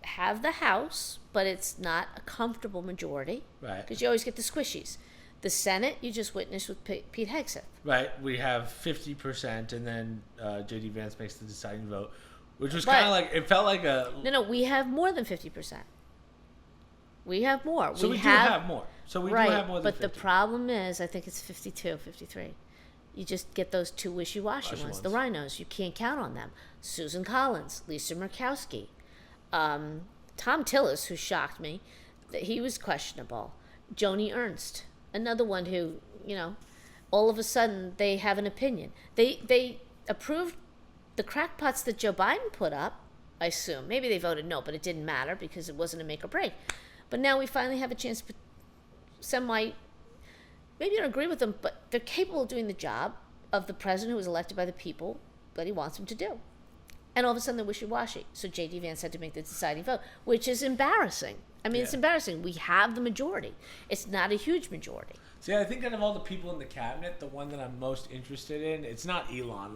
have the House, but it's not a comfortable majority. Right. Because you always get the squishies. The Senate, you just witnessed with Pete Hegseth. Right. We have 50%, and then J.D. Vance makes the deciding vote, which was kind of like, it felt like a... No, we have more than 50%. We have more. So we do have more. So we do have more than but 50. the problem is, I think it's 52, 53. You just get those two wishy-washy ones. The rhinos, you can't count on them. Susan Collins, Lisa Murkowski. Tom Tillis, who shocked me, that he was questionable. Joni Ernst, another one who, all of a sudden they have an opinion. They approved the crackpots that Joe Biden put up, I assume. Maybe they voted no, but it didn't matter because it wasn't a make or break. But now we finally have a chance to maybe you don't agree with them, but they're capable of doing the job of the president who was elected by the people that he wants him to do. And all of a sudden they're wishy-washy. So J.D. Vance had to make the deciding vote, which is embarrassing. I mean, It's embarrassing. We have the majority. It's not a huge majority. See, I think out of all the people in the cabinet, the one that I'm most interested in, it's not Elon.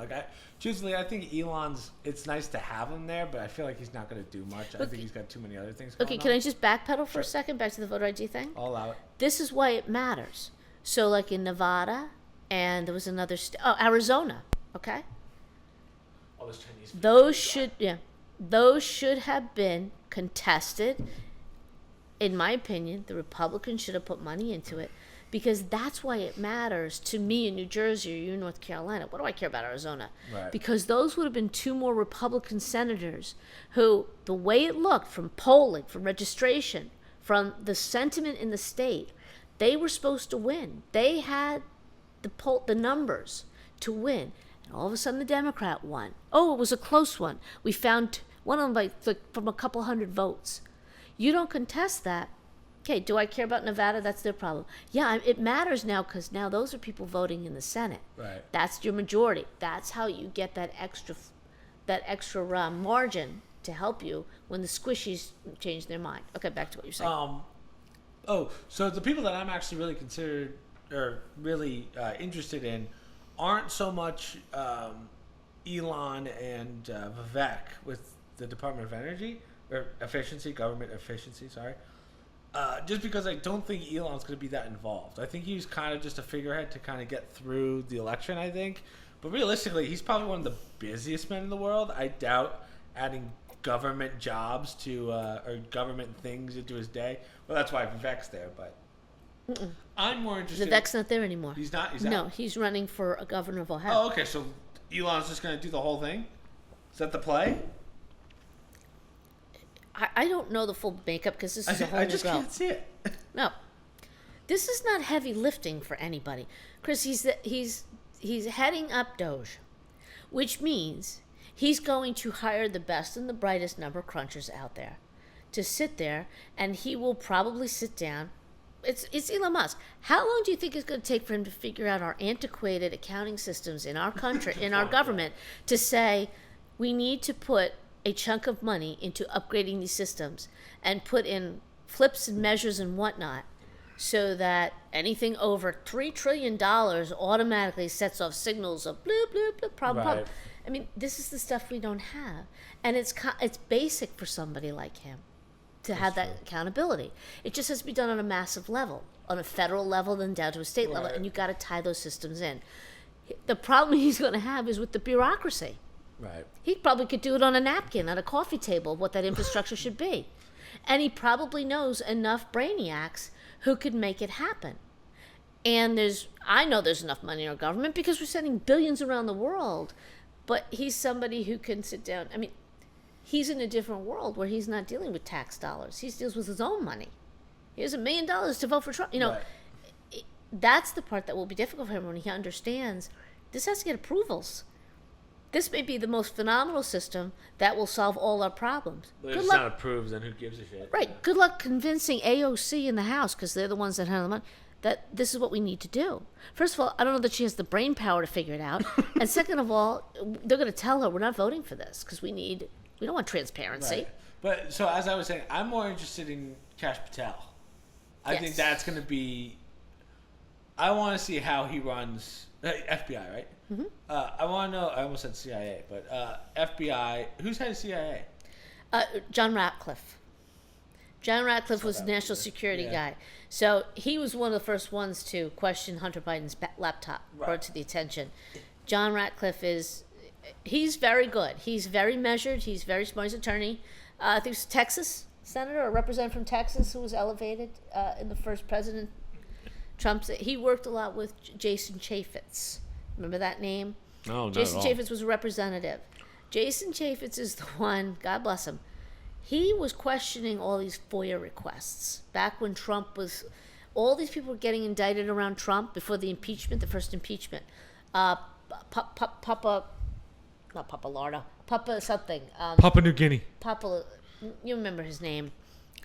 Truthfully, I think it's nice to have him there, but I feel like he's not going to do much. I think he's got too many other things going on. Okay, can I just backpedal for a second, back to the voter ID thing? I'll allow it. This is why it matters. So, like in Nevada, and there was another Arizona, okay? All those Chinese people. Those should have been contested. In my opinion, the Republicans should have put money into it because that's why it matters to me in New Jersey or you in North Carolina. What do I care about Arizona? Right. Because those would have been 2 more Republican senators who, the way it looked from polling, from registration, from the sentiment in the state, they were supposed to win. They had the numbers to win. And all of a sudden the Democrat won. Oh, it was a close one. We found one of them from a couple hundred votes. You don't contest that. Okay, do I care about Nevada? That's their problem. Yeah, it matters now because now those are people voting in the Senate. Right. That's your majority. That's how you get that extra margin to help you when the squishies change their mind. Okay, back to what you're saying. So the people that I'm actually really considered or really interested in aren't so much Elon and Vivek with the Department of Energy or government efficiency. Sorry. Just because I don't think Elon's going to be that involved. I think he's kind of just a figurehead to kind of get through the election, I think. But realistically, he's probably one of the busiest men in the world. I doubt adding government jobs to or government things into his day. Well, that's why Vivek's there, but I'm more interested. Vivek's not there anymore. He's not? No, he's running for a governor of Ohio. Oh, okay. So Elon's just going to do the whole thing? Is that the play? I don't know the full makeup because this is a whole new I just can't see it. No. This is not heavy lifting for anybody. Chris, he's heading up Doge, which means he's going to hire the best and the brightest number crunchers out there to sit there, and he will probably sit down. It's Elon Musk. How long do you think it's going to take for him to figure out our antiquated accounting systems in our country, in our government, to say we need to put a chunk of money into upgrading these systems and put in flips and measures and whatnot so that anything over $3 trillion automatically sets off signals of bloop, bloop, bloop, problem, problem. I mean, this is the stuff we don't have. And it's basic for somebody like him to have that accountability. It just has to be done on a massive level, on a federal level, then down to a state level, and you've got to tie those systems in. The problem he's going to have is with the bureaucracy. Right. He probably could do it on a napkin at a coffee table, what that infrastructure should be. And he probably knows enough brainiacs who could make it happen. And I know there's enough money in our government because we're sending billions around the world. But he's somebody who can sit down. I mean, he's in a different world where he's not dealing with tax dollars. He deals with his own money. He has $1 million to vote for Trump. That's the part that will be difficult for him when he understands this has to get approvals. This may be the most phenomenal system that will solve all our problems. But if it's not approved, then who gives a shit? Right. Good luck convincing AOC in the House, because they're the ones that handle the money, that this is what we need to do. First of all, I don't know that she has the brain power to figure it out. And second of all, they're going to tell her we're not voting for this because we don't want transparency. Right. But so as I was saying, I'm more interested in Kash Patel. I think that's going to be. I want to see how he runs FBI, right? Mm-hmm. I want to know. I almost said CIA, but FBI. Who's head of CIA? John Ratcliffe. John Ratcliffe was the national security guy. So he was one of the first ones to question Hunter Biden's laptop, brought to the attention. John Ratcliffe he's very good. He's very measured. He's very smart. He's an attorney. I think it's Texas senator or representative from Texas who was elevated in the first president. He worked a lot with Jason Chaffetz. Remember that name? No, not Jason at all. Chaffetz was a representative. Jason Chaffetz is the one, God bless him, he was questioning all these FOIA requests back when Trump was, all these people were getting indicted around Trump before the impeachment, the first impeachment. Papa something. Papua New Guinea. You remember his name.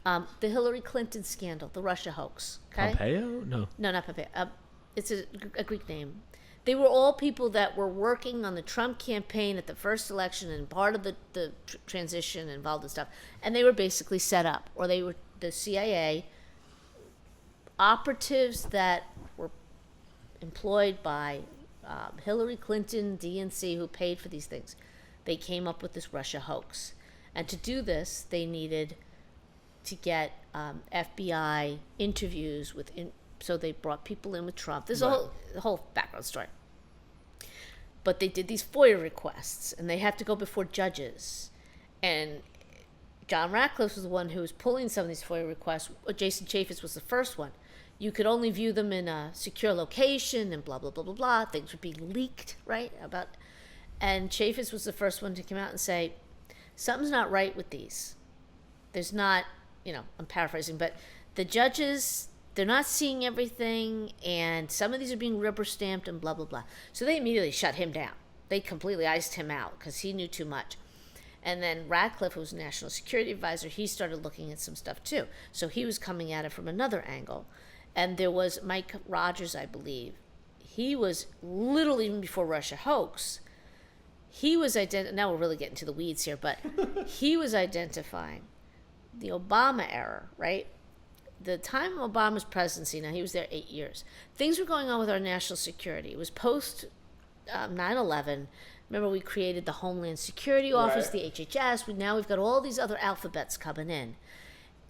The Hillary Clinton scandal, the Russia hoax. Okay? Pompeo? No, not Pompeo. It's a Greek name. They were all people that were working on the Trump campaign at the first election and part of the transition involved in stuff. And they were basically set up, or they were the CIA operatives that were employed by Hillary Clinton, DNC, who paid for these things. They came up with this Russia hoax. And to do this, they needed to get FBI interviews so they brought people in with Trump. There's a whole background story. But they did these FOIA requests, and they have to go before judges. And John Ratcliffe was the one who was pulling some of these FOIA requests. Jason Chaffetz was the first one. You could only view them in a secure location and blah, blah, blah, blah, blah. Things would be leaked, right? And Chaffetz was the first one to come out and say, something's not right with these. There's not, I'm paraphrasing, but the judges, they're not seeing everything, and some of these are being rubber stamped and blah, blah, blah. So they immediately shut him down. They completely iced him out because he knew too much. And then Ratcliffe, who was national security advisor, he started looking at some stuff too. So he was coming at it from another angle. And there was Mike Rogers, I believe. He was literally, even before Russia hoax, he was now we're really getting to the weeds here, but he was identifying the Obama era, right? The time of Obama's presidency, now he was there 8 years, things were going on with our national security. It was post 9/11. Remember, we created the Homeland Security Office, the HHS. Now we've got all these other alphabets coming in.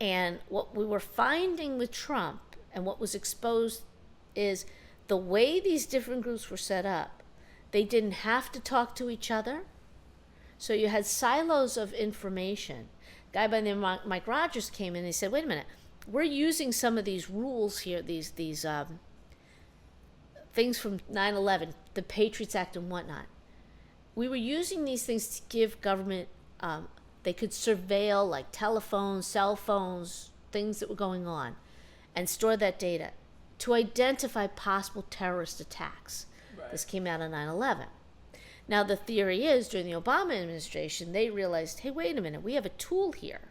And what we were finding with Trump and what was exposed is the way these different groups were set up, they didn't have to talk to each other. So you had silos of information. A guy by the name of Mike Rogers came in and he said, wait a minute, we're using some of these rules here, these things from 9/11, the Patriots Act and whatnot. We were using these things to give government, they could surveil like telephones, cell phones, things that were going on, and store that data. to identify possible terrorist attacks. Right. This came out on 9/11. Now, the theory is, during the Obama administration, they realized, hey, wait a minute, we have a tool here,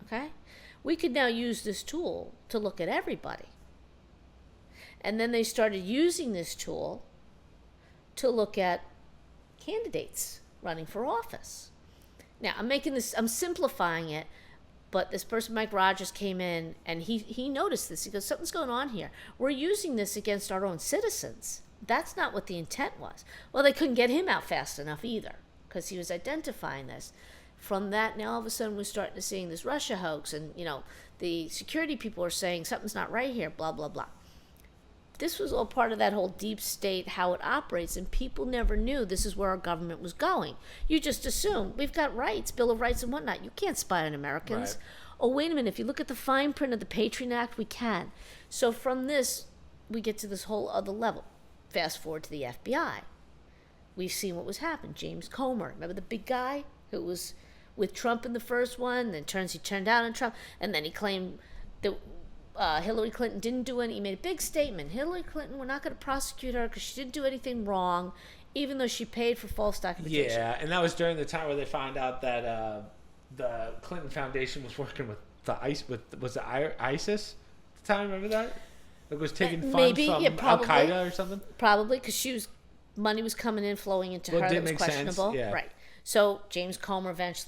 okay? We could now use this tool to look at everybody. And then they started using this tool to look at candidates running for office. Now, I'm simplifying it, but this person, Mike Rogers, came in and he noticed this. He goes, something's going on here. We're using this against our own citizens. That's not what the intent was. Well, they couldn't get him out fast enough either, because he was identifying this. From that, now all of a sudden we're starting to seeing this Russia hoax, and the security people are saying something's not right here, blah, blah, blah. This was all part of that whole deep state, how it operates, and people never knew this is where our government was going. You just assume we've got rights, Bill of Rights and whatnot. You can't spy on Americans. Right. Oh, wait a minute. If you look at the fine print of the Patriot Act, we can. So from this, we get to this whole other level. Fast forward to the FBI. We've seen what was happened. James Comer, remember the big guy who was with Trump in the first one, then he turned out on Trump, and then he claimed that Hillary Clinton didn't do any. He made a big statement. Hillary Clinton, we're not going to prosecute her because she didn't do anything wrong, even though she paid for false documentation. Yeah, and that was during the time where they found out that the Clinton Foundation was working with was it ISIS at the time? Remember that? It was taking funds from Al Qaeda or something. Probably because money was coming in, flowing into her. That was questionable. Sense. Yeah. Right. So James Comer James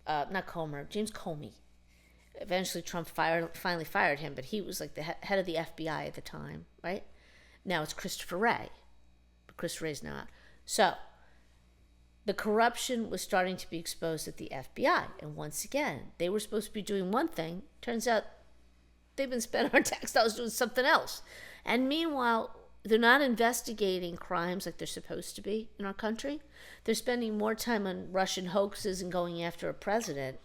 Comey. Eventually, Trump finally fired him, but he was like the head of the FBI at the time, right? Now it's Christopher Wray. But Christopher Wray's now out. So the corruption was starting to be exposed at the FBI. And once again, they were supposed to be doing one thing. Turns out they've been spending our tax dollars doing something else. And meanwhile, they're not investigating crimes like they're supposed to be in our country. They're spending more time on Russian hoaxes and going after a president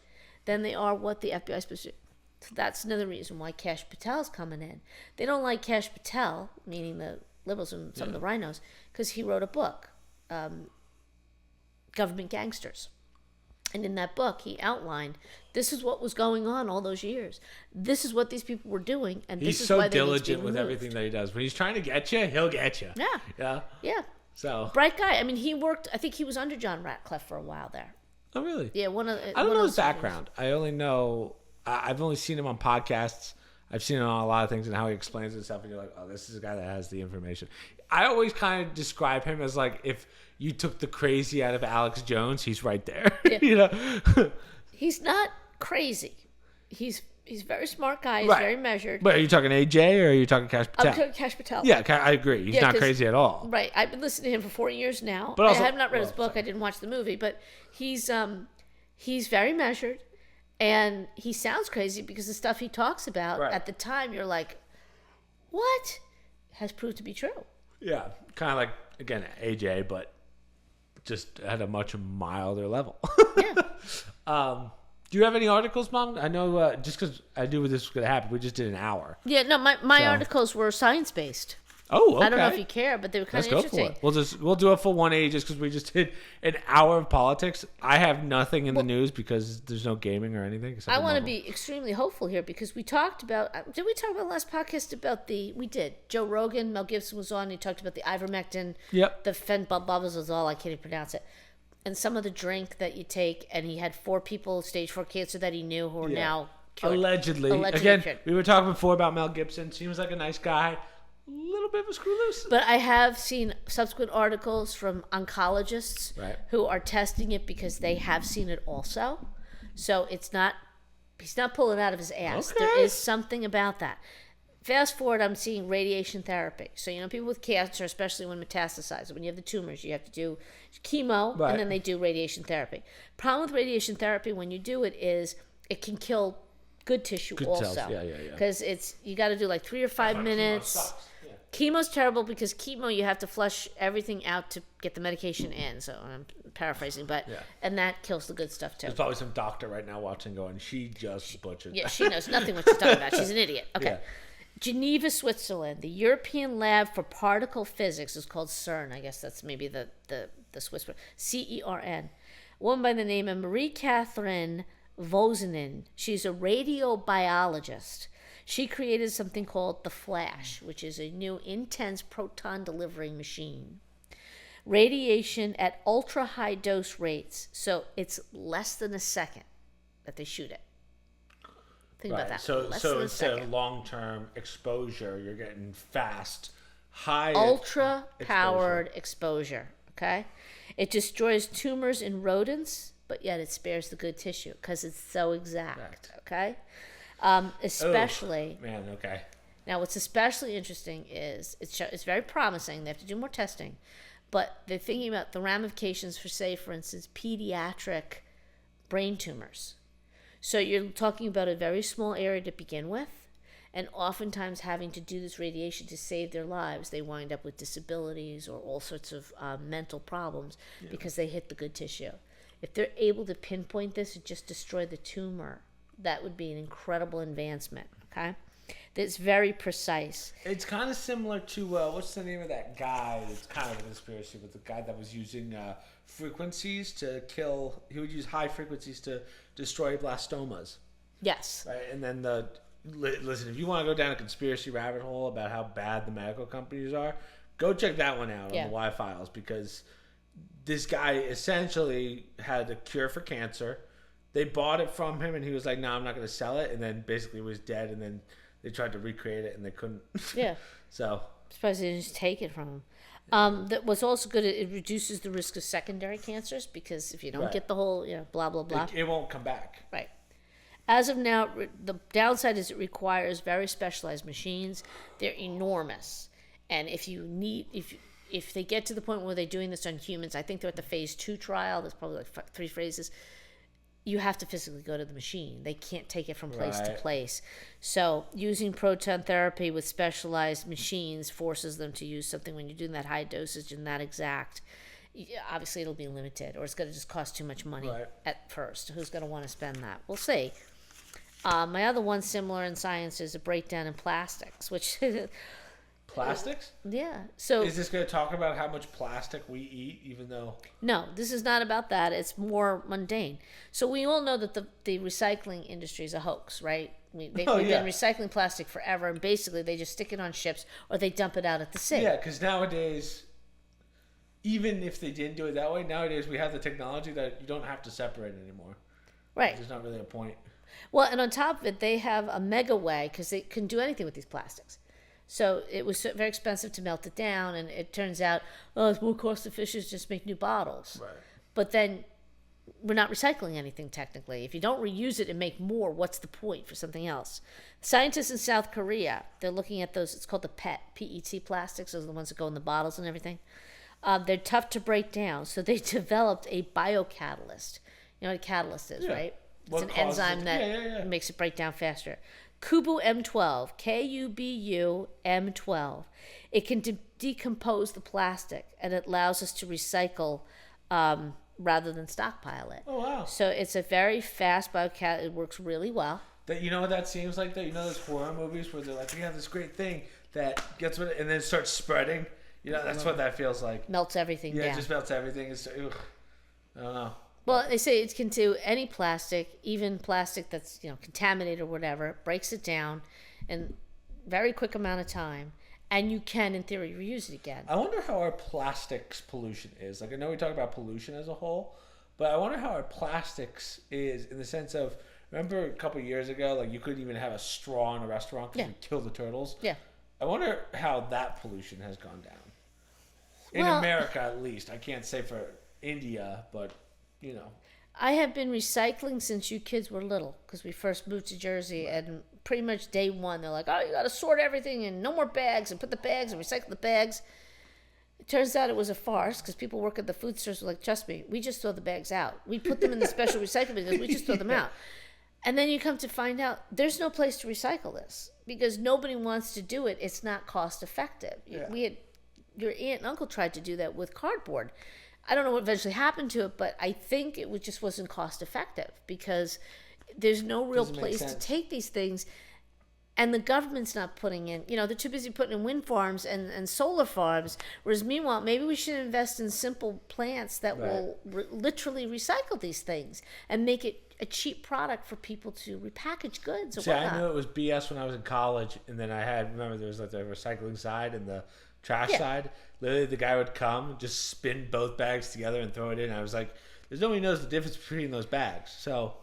than they are what the FBI is supposed to do. So that's another reason why Kash Patel's coming in. They don't like Kash Patel, meaning the liberals and some of the rhinos, because he wrote a book, Government Gangsters. And in that book, he outlined this is what was going on all those years. This is what these people were doing, and this is why they need to be removed. He's so diligent with everything that he does. When he's trying to get you, he'll get you. Yeah. Yeah. So bright guy. I mean, I think he was under John Ratcliffe for a while there. Oh, really? Yeah. I don't know his background. I only know. I've only seen him on podcasts. I've seen him on a lot of things and how he explains himself, and you're like, oh, this is a guy that has the information. I always kind of describe him as like if you took the crazy out of Alex Jones, he's right there. Yeah. He's not crazy. He's a very smart guy. He's very measured. But are you talking AJ or are you talking Kash Patel? I'm talking Kash Patel. Yeah, I agree. He's not crazy at all. Right. I've been listening to him for 4 years now. But also, I have not read his book. I didn't watch the movie. But he's very measured. And he sounds crazy because the stuff he talks about at the time, you're like, what? Has proved to be true. Yeah. Kind of like, again, AJ, but just at a much milder level. Yeah. Do you have any articles, Mom? I know just because I knew this was going to happen, we just did an hour. Yeah, no, my articles were science-based. Oh, okay. I don't know if you care, but they were kind of interesting. Let's go for it. We'll do a full 180 just because we just did an hour of politics. I have nothing in the news because there's no gaming or anything. I want to be extremely hopeful here because we talked about. Did we talk about the last podcast about we did. Joe Rogan, Mel Gibson was on. And he talked about the ivermectin. Yep. The fenbutazole. I can't even pronounce it. And some of the drink that you take, and he had 4 people stage 4 cancer that he knew who are now cured. Allegedly. Again, we were talking before about Mel Gibson. Seems like a nice guy. A little bit of a screw loose. But I have seen subsequent articles from oncologists who are testing it because they have seen it also. So he's not pulling it out of his ass. Okay. There is something about that. Fast forward, I'm seeing radiation therapy. So, people with cancer, especially when metastasized, when you have the tumors, you have to do chemo, and then they do radiation therapy. Problem with radiation therapy when you do it is it can kill good tissue also. Cells. Yeah. Because you got to do like 3 or 5 minutes. Chemo's terrible because chemo you have to flush everything out to get the medication in. So I'm paraphrasing, but and that kills the good stuff too. There's probably some doctor right now watching going, she just butchered. Yeah, she knows nothing what she's talking about. She's an idiot. Okay. Yeah. Geneva, Switzerland. The European Lab for Particle Physics is called CERN. I guess that's maybe the Swiss word. CERN. A woman by the name of Marie-Catherine Vozenin. She's a radiobiologist. She created something called the Flash, which is a new intense proton delivering machine. Radiation at ultra high dose rates, so it's less than a second that they shoot it. Think about that. So Less than a instead of second. long-term exposure, you're getting fast, high Ultra powered exposure. Okay, it destroys tumors in rodents, but yet it spares the good tissue because it's so exact. Okay, especially. Oh, man, okay. Now, what's especially interesting is it's very promising. They have to do more testing, but they're thinking about the ramifications for, say, for instance, pediatric brain tumors. So you're talking about a very small area to begin with, and oftentimes having to do this radiation to save their lives, they wind up with disabilities or all sorts of mental problems because they hit the good tissue. If they're able to pinpoint this and just destroy the tumor, that would be an incredible advancement, okay? That's very precise. It's kind of similar to, what's the name of that guy? It's kind of a conspiracy, but the guy that was using frequencies to kill, he would use high frequencies to destroy blastomas. Yes. Right? And then listen, if you want to go down a conspiracy rabbit hole about how bad the medical companies are, go check that one out on the Y Files, because this guy essentially had a cure for cancer. They bought it from him, and he was like, "No, I'm not going to sell it." And then basically was dead. And then they tried to recreate it, and they couldn't. Yeah. So I'm surprised they didn't just take it from him. That was also good. It reduces the risk of secondary cancers, because if you don't get the whole, blah blah blah, it won't come back. Right. As of now, the downside is it requires very specialized machines. They're enormous, and if they get to the point where they're doing this on humans, I think they're at the phase 2 trial. There's probably like 3 phases. You have to physically go to the machine. They can't take it from place to place. So using proton therapy with specialized machines forces them to use something when you're doing that high dosage and that exact. Obviously, it'll be limited, or it's going to just cost too much money at first. Who's going to want to spend that? We'll see. My other one similar in science is a breakdown in plastics, which... Plastics? Yeah. So is this going to talk about how much plastic we eat, even though... No, this is not about that. It's more mundane. So we all know that the recycling industry is a hoax, right? We've been recycling plastic forever, and basically they just stick it on ships or they dump it out at the sea. Yeah, because nowadays, even if they didn't do it that way, nowadays we have the technology that you don't have to separate it anymore. Right. There's not really a point. Well, and on top of it, they have a mega way, because they can do anything with these plastics. So it was very expensive to melt it down, and it turns out, it's more cost efficient to just make new bottles. Right. But then we're not recycling anything technically. If you don't reuse it and make more, what's the point for something else? Scientists in South Korea, they're looking at those, it's called the PET plastics, those are the ones that go in the bottles and everything. They're tough to break down, so they developed a biocatalyst. You know what a catalyst is, right? It's an enzyme that makes it break down faster. Kubu M12, Kubu M12. It can decompose the plastic, and it allows us to recycle rather than stockpile it. Oh, wow. So it's a very fast biocatalyst. It works really well. That, you know what that seems like? That, you know those horror movies where they're like, we have this great thing that gets rid of it and then starts spreading? You know, that's what that feels like. Melts everything down. Yeah, it just melts everything. It's, I don't know. Well, they say it can do any plastic, even plastic that's contaminated or whatever. Breaks it down in very quick amount of time, and you can, in theory, reuse it again. I wonder how our plastics pollution is. Like, I know we talk about pollution as a whole, but I wonder how our plastics is in the sense of, remember a couple of years ago, like you couldn't even have a straw in a restaurant because you killed the turtles. Yeah. I wonder how that pollution has gone down. In America, at least. I can't say for India, but. I have been recycling since you kids were little, because we first moved to Jersey, and pretty much day one they're like, you got to sort everything and no more bags, and put the bags and recycle the bags. It turns out it was a farce, because people work at the food stores were like, trust me, we just throw the bags out. We put them in the special recycling because we just throw them out. And then you come to find out there's no place to recycle this because nobody wants to do it. It's not cost effective. Your aunt and uncle tried to do that with cardboard. I don't know what eventually happened to it, but I think it just wasn't cost effective because there's no real place to take these things. And the government's not putting in, they're too busy putting in wind farms and solar farms. Whereas meanwhile, maybe we should invest in simple plants that will literally recycle these things and make it a cheap product for people to repackage goods or whatnot. I knew it was BS when I was in college, and then remember there was like the recycling side and the trash side. Literally, the guy would come, just spin both bags together and throw it in. I was like, there's nobody knows the difference between those bags. So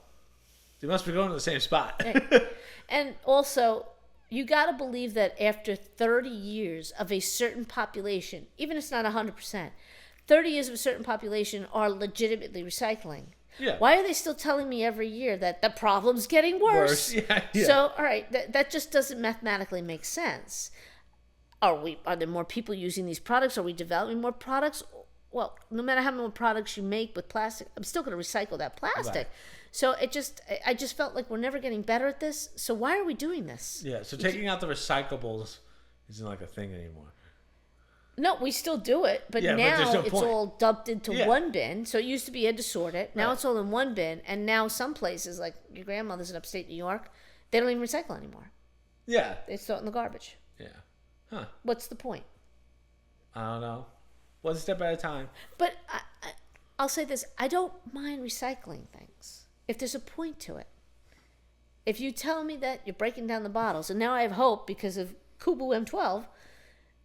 they must be going to the same spot. Right. And also, you got to believe that after 30 years of a certain population, even if it's not 100%, 30 years of a certain population are legitimately recycling. Yeah. Why are they still telling me every year that the problem's getting worse? Yeah. So, all right, that just doesn't mathematically make sense. Are there more people using these products? Are we developing more products? Well, no matter how many products you make with plastic, I'm still going to recycle that plastic. Right. So I just felt like we're never getting better at this. So why are we doing this? Yeah. So taking out the recyclables isn't like a thing anymore. No, we still do it, but now it's all dumped into one bin. So it used to be you had to sort it. Now it's all in one bin, and now some places, like your grandmother's in upstate New York, they don't even recycle anymore. Yeah. They throw it in the garbage. Yeah. Huh. What's the point? I don't know. One step at a time. But I'll say this. I don't mind recycling things if there's a point to it. If you tell me that you're breaking down the bottles, and now I have hope because of Kubu M12,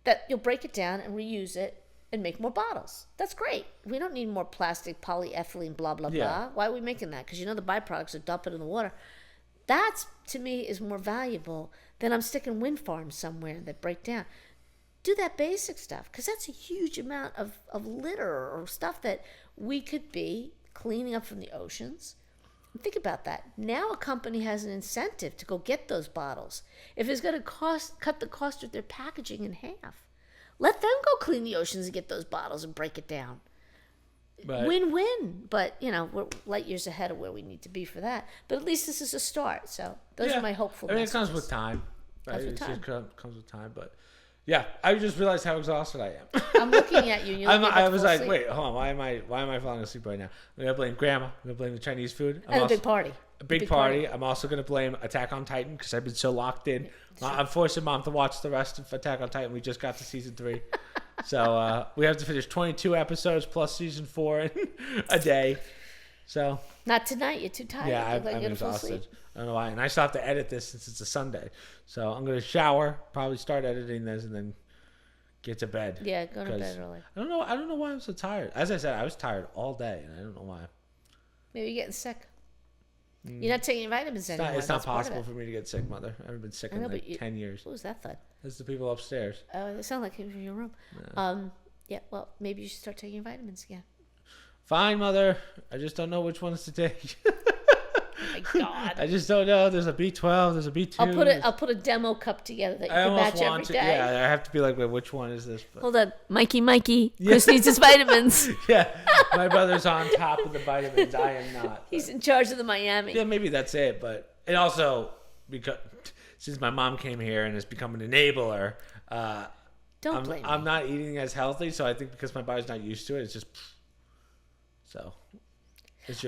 that you'll break it down and reuse it and make more bottles. That's great. We don't need more plastic, polyethylene, blah, blah, blah. Why are we making that? Because the byproducts are dumping in the water. That, to me, is more valuable than I'm sticking wind farms somewhere that break down. Do that basic stuff, because that's a huge amount of litter or stuff that we could be cleaning up from the oceans. And think about that. Now a company has an incentive to go get those bottles. If it's going to cut the cost of their packaging in half, let them go clean the oceans and get those bottles and break it down. Right. Win-win. But, we're light years ahead of where we need to be for that. But at least this is a start. So those are my hopeful messages. It comes with time. Right? It just comes with time. But, yeah, I just realized how exhausted I am. I'm looking at you. I was like, wait, hold on. Why am I falling asleep right now? I'm going to blame Grandma. I'm going to blame the Chinese food. And a big party. A big party. I'm also going to blame Attack on Titan because I've been so locked in. I'm forcing Mom to watch the rest of Attack on Titan. We just got to season 3. So we have to finish 22 episodes plus season 4 in a day. So not tonight. You're too tired. Yeah, I'm exhausted. I don't know why. And I still have to edit this since it's a Sunday. So I'm going to shower, probably start editing this, and then get to bed. Yeah, go to bed early. I don't know why I'm so tired. As I said, I was tired all day, and I don't know why. Maybe you're getting sick. You're not taking your vitamins anymore. It's not possible for me to get sick, Mother. I haven't been sick in 10 years. What was that thud? It's the people upstairs. Oh, it sounded like it was in your room. Yeah, well, maybe you should start taking vitamins again. Fine, Mother. I just don't know which ones to take. Oh my God. I just don't know. There's a B12. There's a B2. I'll put a demo cup together that you can match every day. Yeah, I have to be like, wait, which one is this? But... Hold on. Mikey. Yeah. Chris needs his vitamins. Yeah. My brother's on top of the vitamins. I am not. He's in charge of the Miami. Yeah, maybe that's it. But it also, because since my mom came here and has become an enabler, don't blame me. I'm not eating as healthy. So I think because my body's not used to it, it's just... So...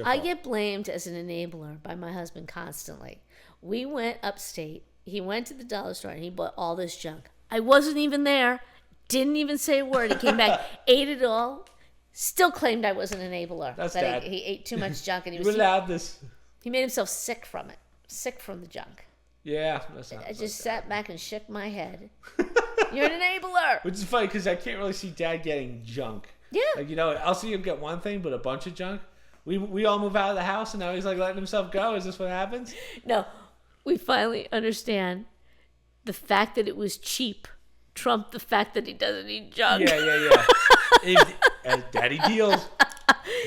I get blamed as an enabler by my husband constantly. We went upstate. He went to the dollar store and he bought all this junk. I wasn't even there. Didn't even say a word. He came back, ate it all. Still claimed I was an enabler. That's that he ate too much junk and he was. You allowed this. He made himself sick from it. Sick from the junk. Yeah, I just sat back and shook my head. You're an enabler. Which is funny because I can't really see Dad getting junk. Yeah. Like I'll see him get one thing, but a bunch of junk. We all move out of the house, and now he's like letting himself go. Is this what happens? No, we finally understand the fact that it was cheap trumped the fact that he doesn't eat junk. Yeah. Daddy deals.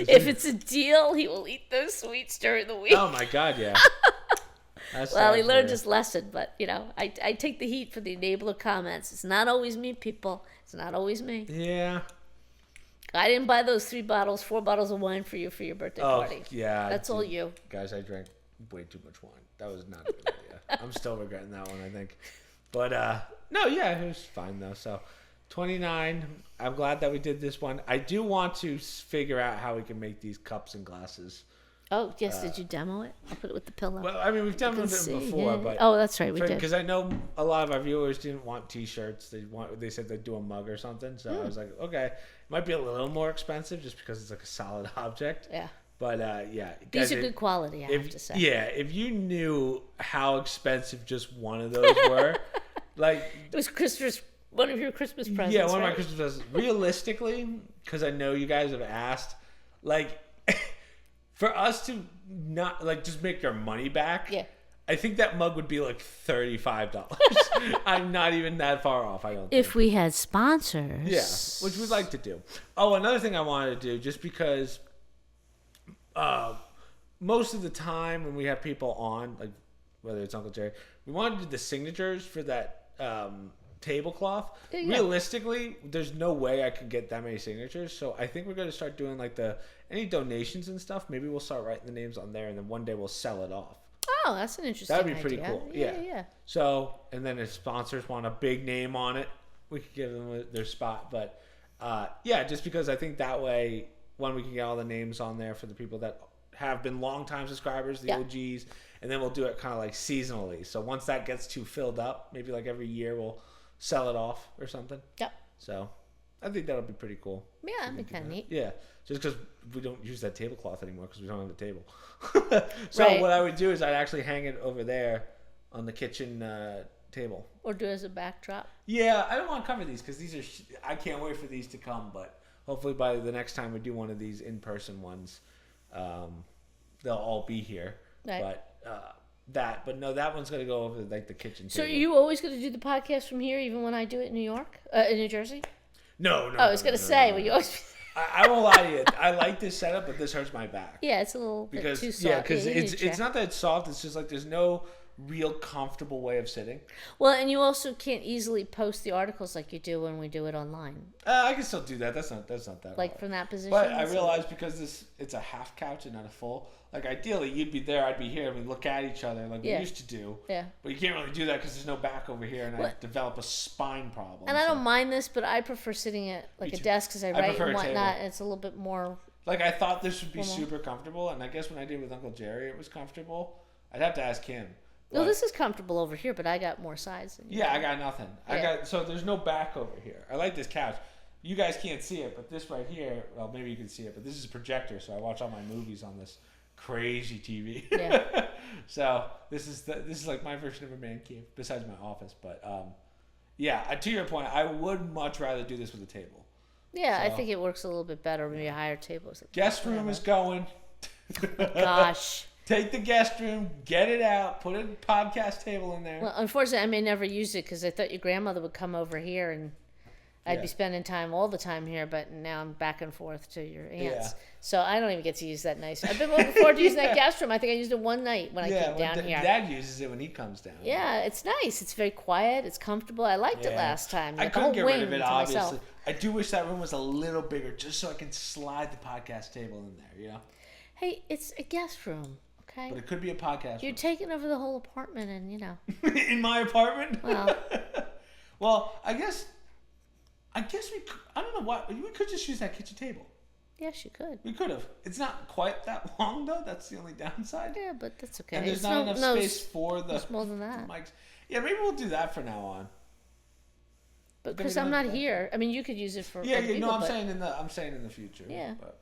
If it's a deal, he will eat those sweets during the week. Oh my God, yeah. Well, he learned his lesson, but I take the heat for the enabler comments. It's not always me, people. It's not always me. Yeah. I didn't buy those 4 bottles of wine for you for your birthday party. Yeah. That's all you. Guys, I drank way too much wine. That was not a good idea. I'm still regretting that one, I think. But, no, yeah, it was fine, though. So, 29. I'm glad that we did this one. I do want to figure out how we can make these cups and glasses Oh, yes. Did you demo it? I'll put it with the pillow. Well, I mean, we've demoed it before, but oh, that's right, we did. Because I know a lot of our viewers didn't want T-shirts. They said they'd do a mug or something. So I was like, okay, it might be a little more expensive just because it's like a solid object. Yeah. But yeah, these are good quality. I have to say. Yeah, if you knew how expensive just one of those were, like it was Christmas. One of your Christmas presents. Yeah, one of my Christmas presents. Realistically, because I know you guys have asked, like, for us to not like just make our money back. Yeah. I think that mug would be like $35. I'm not even that far off. I don't. If we had sponsors. Yeah, which we'd like to do. Oh, another thing I wanted to do, just because, most of the time when we have people on, like whether it's Uncle Jerry, we wanted to do the signatures for that. Tablecloth. Yeah. Realistically, there's no way I could get that many signatures, so I think we're going to start doing like any donations and stuff. Maybe we'll start writing the names on there, and then one day we'll sell it off. Oh, that's an interesting That'd be pretty idea. cool. Yeah. So, and then if sponsors want a big name on it, we could give them their spot. But yeah, just because I think that way, one, we can get all the names on there for the people that have been longtime subscribers, the OGs, and then we'll do it kind of like seasonally. So once that gets too filled up, maybe like every year we'll sell it off or something. Yep. So I think that'll be pretty cool. Yeah, that'd be kind of neat. Yeah, just because we don't use that tablecloth anymore because we don't have a table. So right. What I would do is I'd actually hang it over there on the kitchen table. Or do it as a backdrop. Yeah, I don't want to cover these because these are. I can't wait for these to come, but hopefully by the next time we do one of these in-person ones, they'll all be here. Right. But but no, that one's gonna go over like the kitchen table. So are you always going to do the podcast from here, even when I do it in New York, in New Jersey? No. I was going to say, well, you always. I won't lie to you. I like this setup, but this hurts my back. Yeah, it's a little bit too soft. Yeah, because it's not that it's soft. It's just like there's no real comfortable way of sitting. Well, and you also can't easily post the articles like you do when we do it online. I can still do that. That's not that like hard. From that position. But I realized because it's a half couch and not a full. Like ideally, you'd be there, I'd be here, and we look at each other like we used to do. Yeah. But you can't really do that because there's no back over here, and I develop a spine problem. And I don't mind this, but I prefer sitting at like a desk because I write and whatnot, and it's a little bit more. Like I thought this would be super comfortable, and I guess when I did with Uncle Jerry, it was comfortable. I'd have to ask him. No, this is comfortable over here, but I got more sides than you. Yeah, I got nothing. So there's no back over here. I like this couch. You guys can't see it, but this right here, well, maybe you can see it, but this is a projector, so I watch all my movies on this crazy TV. Yeah. So this is like my version of a man cave, besides my office. But yeah, to your point, I would much rather do this with a table. Yeah, so, I think it works a little bit better when you hire tables. Guest room is going. Oh, gosh. Take the guest room, get it out, put a podcast table in there. Well, unfortunately, I may never use it because I thought your grandmother would come over here and I'd be spending time all the time here, but now I'm back and forth to your aunt's. Yeah. So I don't even get to use that nice. I've been looking forward to using that guest room. I think I used it one night when I came down here. Dad uses it when he comes down. Yeah, it's nice. It's very quiet. It's comfortable. I liked it last time. I couldn't get rid of it, obviously. Myself. I do wish that room was a little bigger just so I can slide the podcast table in there, you know? Hey, it's a guest room. Okay. But it could be a podcast. You're taking over the whole apartment, and you know. In my apartment. Well. Well, I guess we could. I don't know why. We could just use that kitchen table. Yes, you could. We could have. It's not quite that long though. That's the only downside. Yeah, but that's okay. And there's not enough space for the more than that. Mics. Yeah, maybe we'll do that from now on. But because I'm not here, I mean, you could use it for. Yeah, yeah. No, I'm saying in the future. Yeah. But,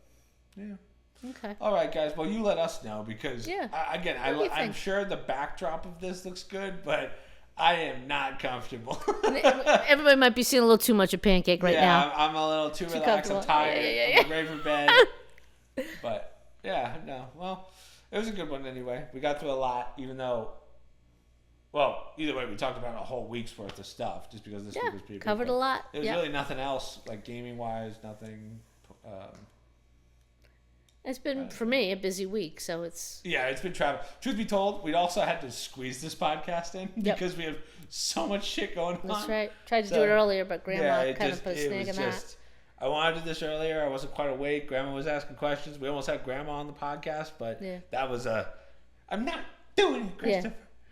yeah. Okay. All right, guys. Well, you let us know because I'm sure the backdrop of this looks good, but I am not comfortable. Everybody might be seeing a little too much of Pancake right now. Yeah, I'm a little too relaxed. I'm tired. I'm ready for bed. But yeah, no. Well, it was a good one anyway. We got through a lot, even though. Well, either way, we talked about a whole week's worth of stuff just because this week was pretty covered a lot. There was really nothing else, like gaming-wise, nothing. It's been, for me, a busy week, so it's... Yeah, it's been travel. Truth be told, we also had to squeeze this podcast in because we have so much shit going on. That's right. Tried to do it earlier, but Grandma kind of put a snag in that. I wanted to do this earlier. I wasn't quite awake. Grandma was asking questions. We almost had Grandma on the podcast, but that was I'm not doing it, Christopher.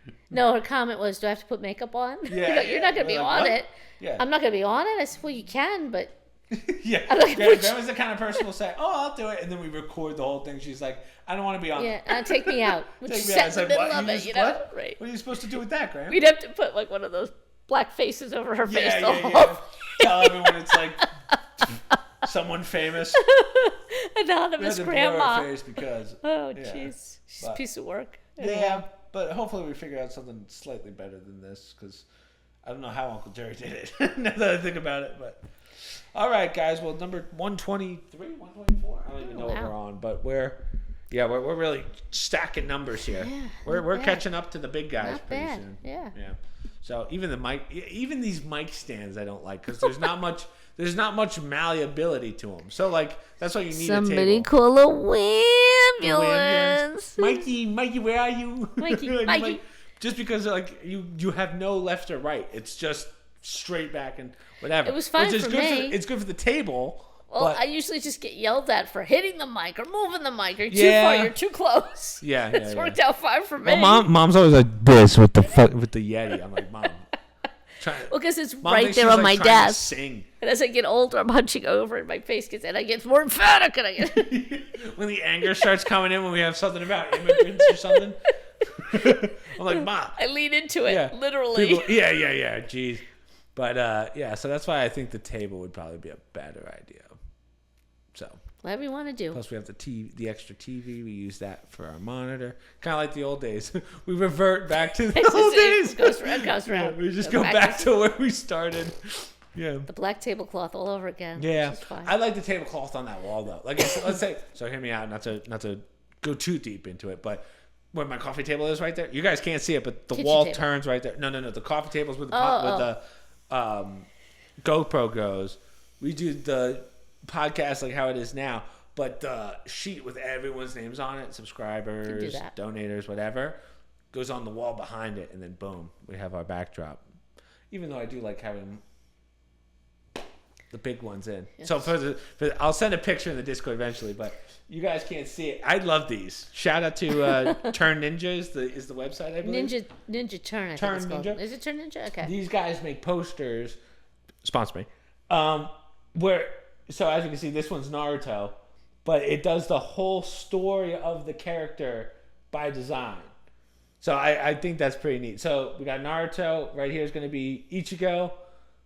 Yeah. No, her comment was, do I have to put makeup on? Yeah. You're not going to be on it. Yeah. I'm not going to be on it. I said, well, you can, but Yeah. like, Graham was the kind of person who'll say, "Oh, I'll do it," and then we record the whole thing. She's like, "I don't want to be on." Yeah, take me out. Which Take is me out. set It's in the like, middle what? of it, you know? What? Right. What are you supposed to do with that, Graham? We'd have to put like one of those black faces over her face the whole Yeah. Tell everyone it's like someone famous. Anonymous We had to blur grandma. her face because. Oh, yeah. jeez. She's a piece of work. Yeah, Anyhow. but hopefully we figure out something slightly better than this because I don't know how Uncle Jerry did it. Now that I think about it, but all right, guys. Well, number 123, 124. I don't even know what we're on, but we're really stacking numbers here. Yeah, we're bad. catching up to the big guys Not pretty bad. soon. Yeah. So even these mic stands I don't like because there's not much. There's not much malleability to them. So, like, that's why you need Somebody a table. call a ambulance. Mikey, where are you? Mikey. Just because, like, you have no left or right. It's just straight back and whatever. It was fine Which is for good me. it's good for the table. Well, but, I usually just get yelled at for hitting the mic or moving the mic. You're too Yeah. far. You're too close. Yeah, It's worked out fine for me. well, mom's always like this with the Yeti. I'm like, Mom. Well, because it's Mom right thinks there she's, on my like, trying to desk. sing. And as I get older, I'm hunching over and my face gets, and I get more emphatic. And I get, When the anger starts coming in when we have something about immigrants or something. I'm like, Mom. I lean into it, Yeah. literally. Yeah. Jeez. But, so that's why I think the table would probably be a better idea. So. Whatever you want to do. Plus, we have the extra TV. We use that for our monitor. Kind of like the old days. We revert back to the old days. It goes around, goes around. Yeah, we just go back to where we started. Yeah. The black tablecloth all over again. Yeah. Which is fine. I like the tablecloth on that wall, though. Like, let's say, so hear me out, not to go too deep into it, but where my coffee table is right there, you guys can't see it, but the Kitchen wall table. turns right there. No. The coffee table's with the GoPro goes. We do the podcast like how it is now. But the sheet with everyone's names on it, subscribers, donators, whatever, goes on the wall behind it, and then boom, we have our backdrop. Even though I do like having the big ones in. Yes. So I'll send a picture in the Discord eventually, but you guys can't see it. I love these. Shout out to Turn Ninja is the website, I believe. Ninja Turn, I Turn think it's called. Ninja? Is it Turn Ninja? Okay. These guys make posters. Sponsor me. So as you can see, this one's Naruto. But it does the whole story of the character by design. So I think that's pretty neat. So we got Naruto. Right here is going to be Ichigo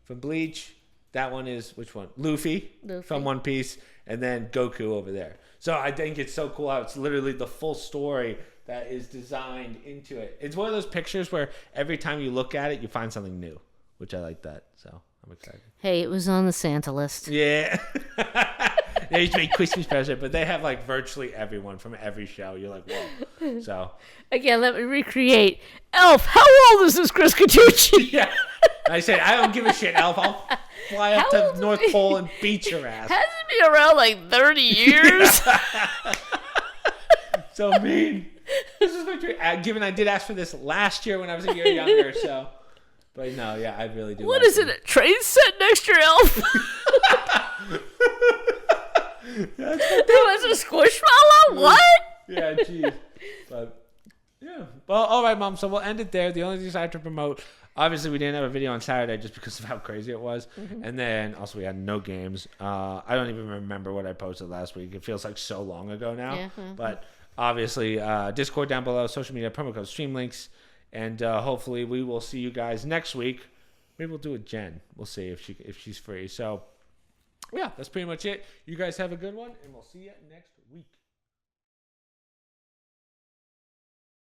from Bleach. That one is, which one? Luffy from One Piece. And then Goku over there. So I think it's so cool how it's literally the full story that is designed into it. It's one of those pictures where every time you look at it, you find something new, which I like that. So I'm excited. Hey, it was on the Santa list. Yeah. They used to make Christmas present, but they have like virtually everyone from every show. You're like, whoa. So again, let me recreate. Elf, how old is this Chris Catucci? Yeah. I said, I don't give a shit, Elf. I'll fly up to North Pole and beat your ass. Hasn't been around like 30 years. So mean. This is my dream. Given I did ask for this last year when I was a year younger, so. But no, yeah, I really do. What is it? A train set next to your Elf? There was a squishmallow? What? Yeah, jeez. But yeah. Well, all right, Mom. So we'll end it there. The only things I have to promote. Obviously, we didn't have a video on Saturday just because of how crazy it was, and then also we had no games. I don't even remember what I posted last week. It feels like so long ago now. Yeah. But obviously, Discord down below, social media, promo code, stream links, and hopefully we will see you guys next week. Maybe we'll do it, Jen. We'll see if she's free. So. Yeah, that's pretty much it. You guys have a good one, and we'll see you next week.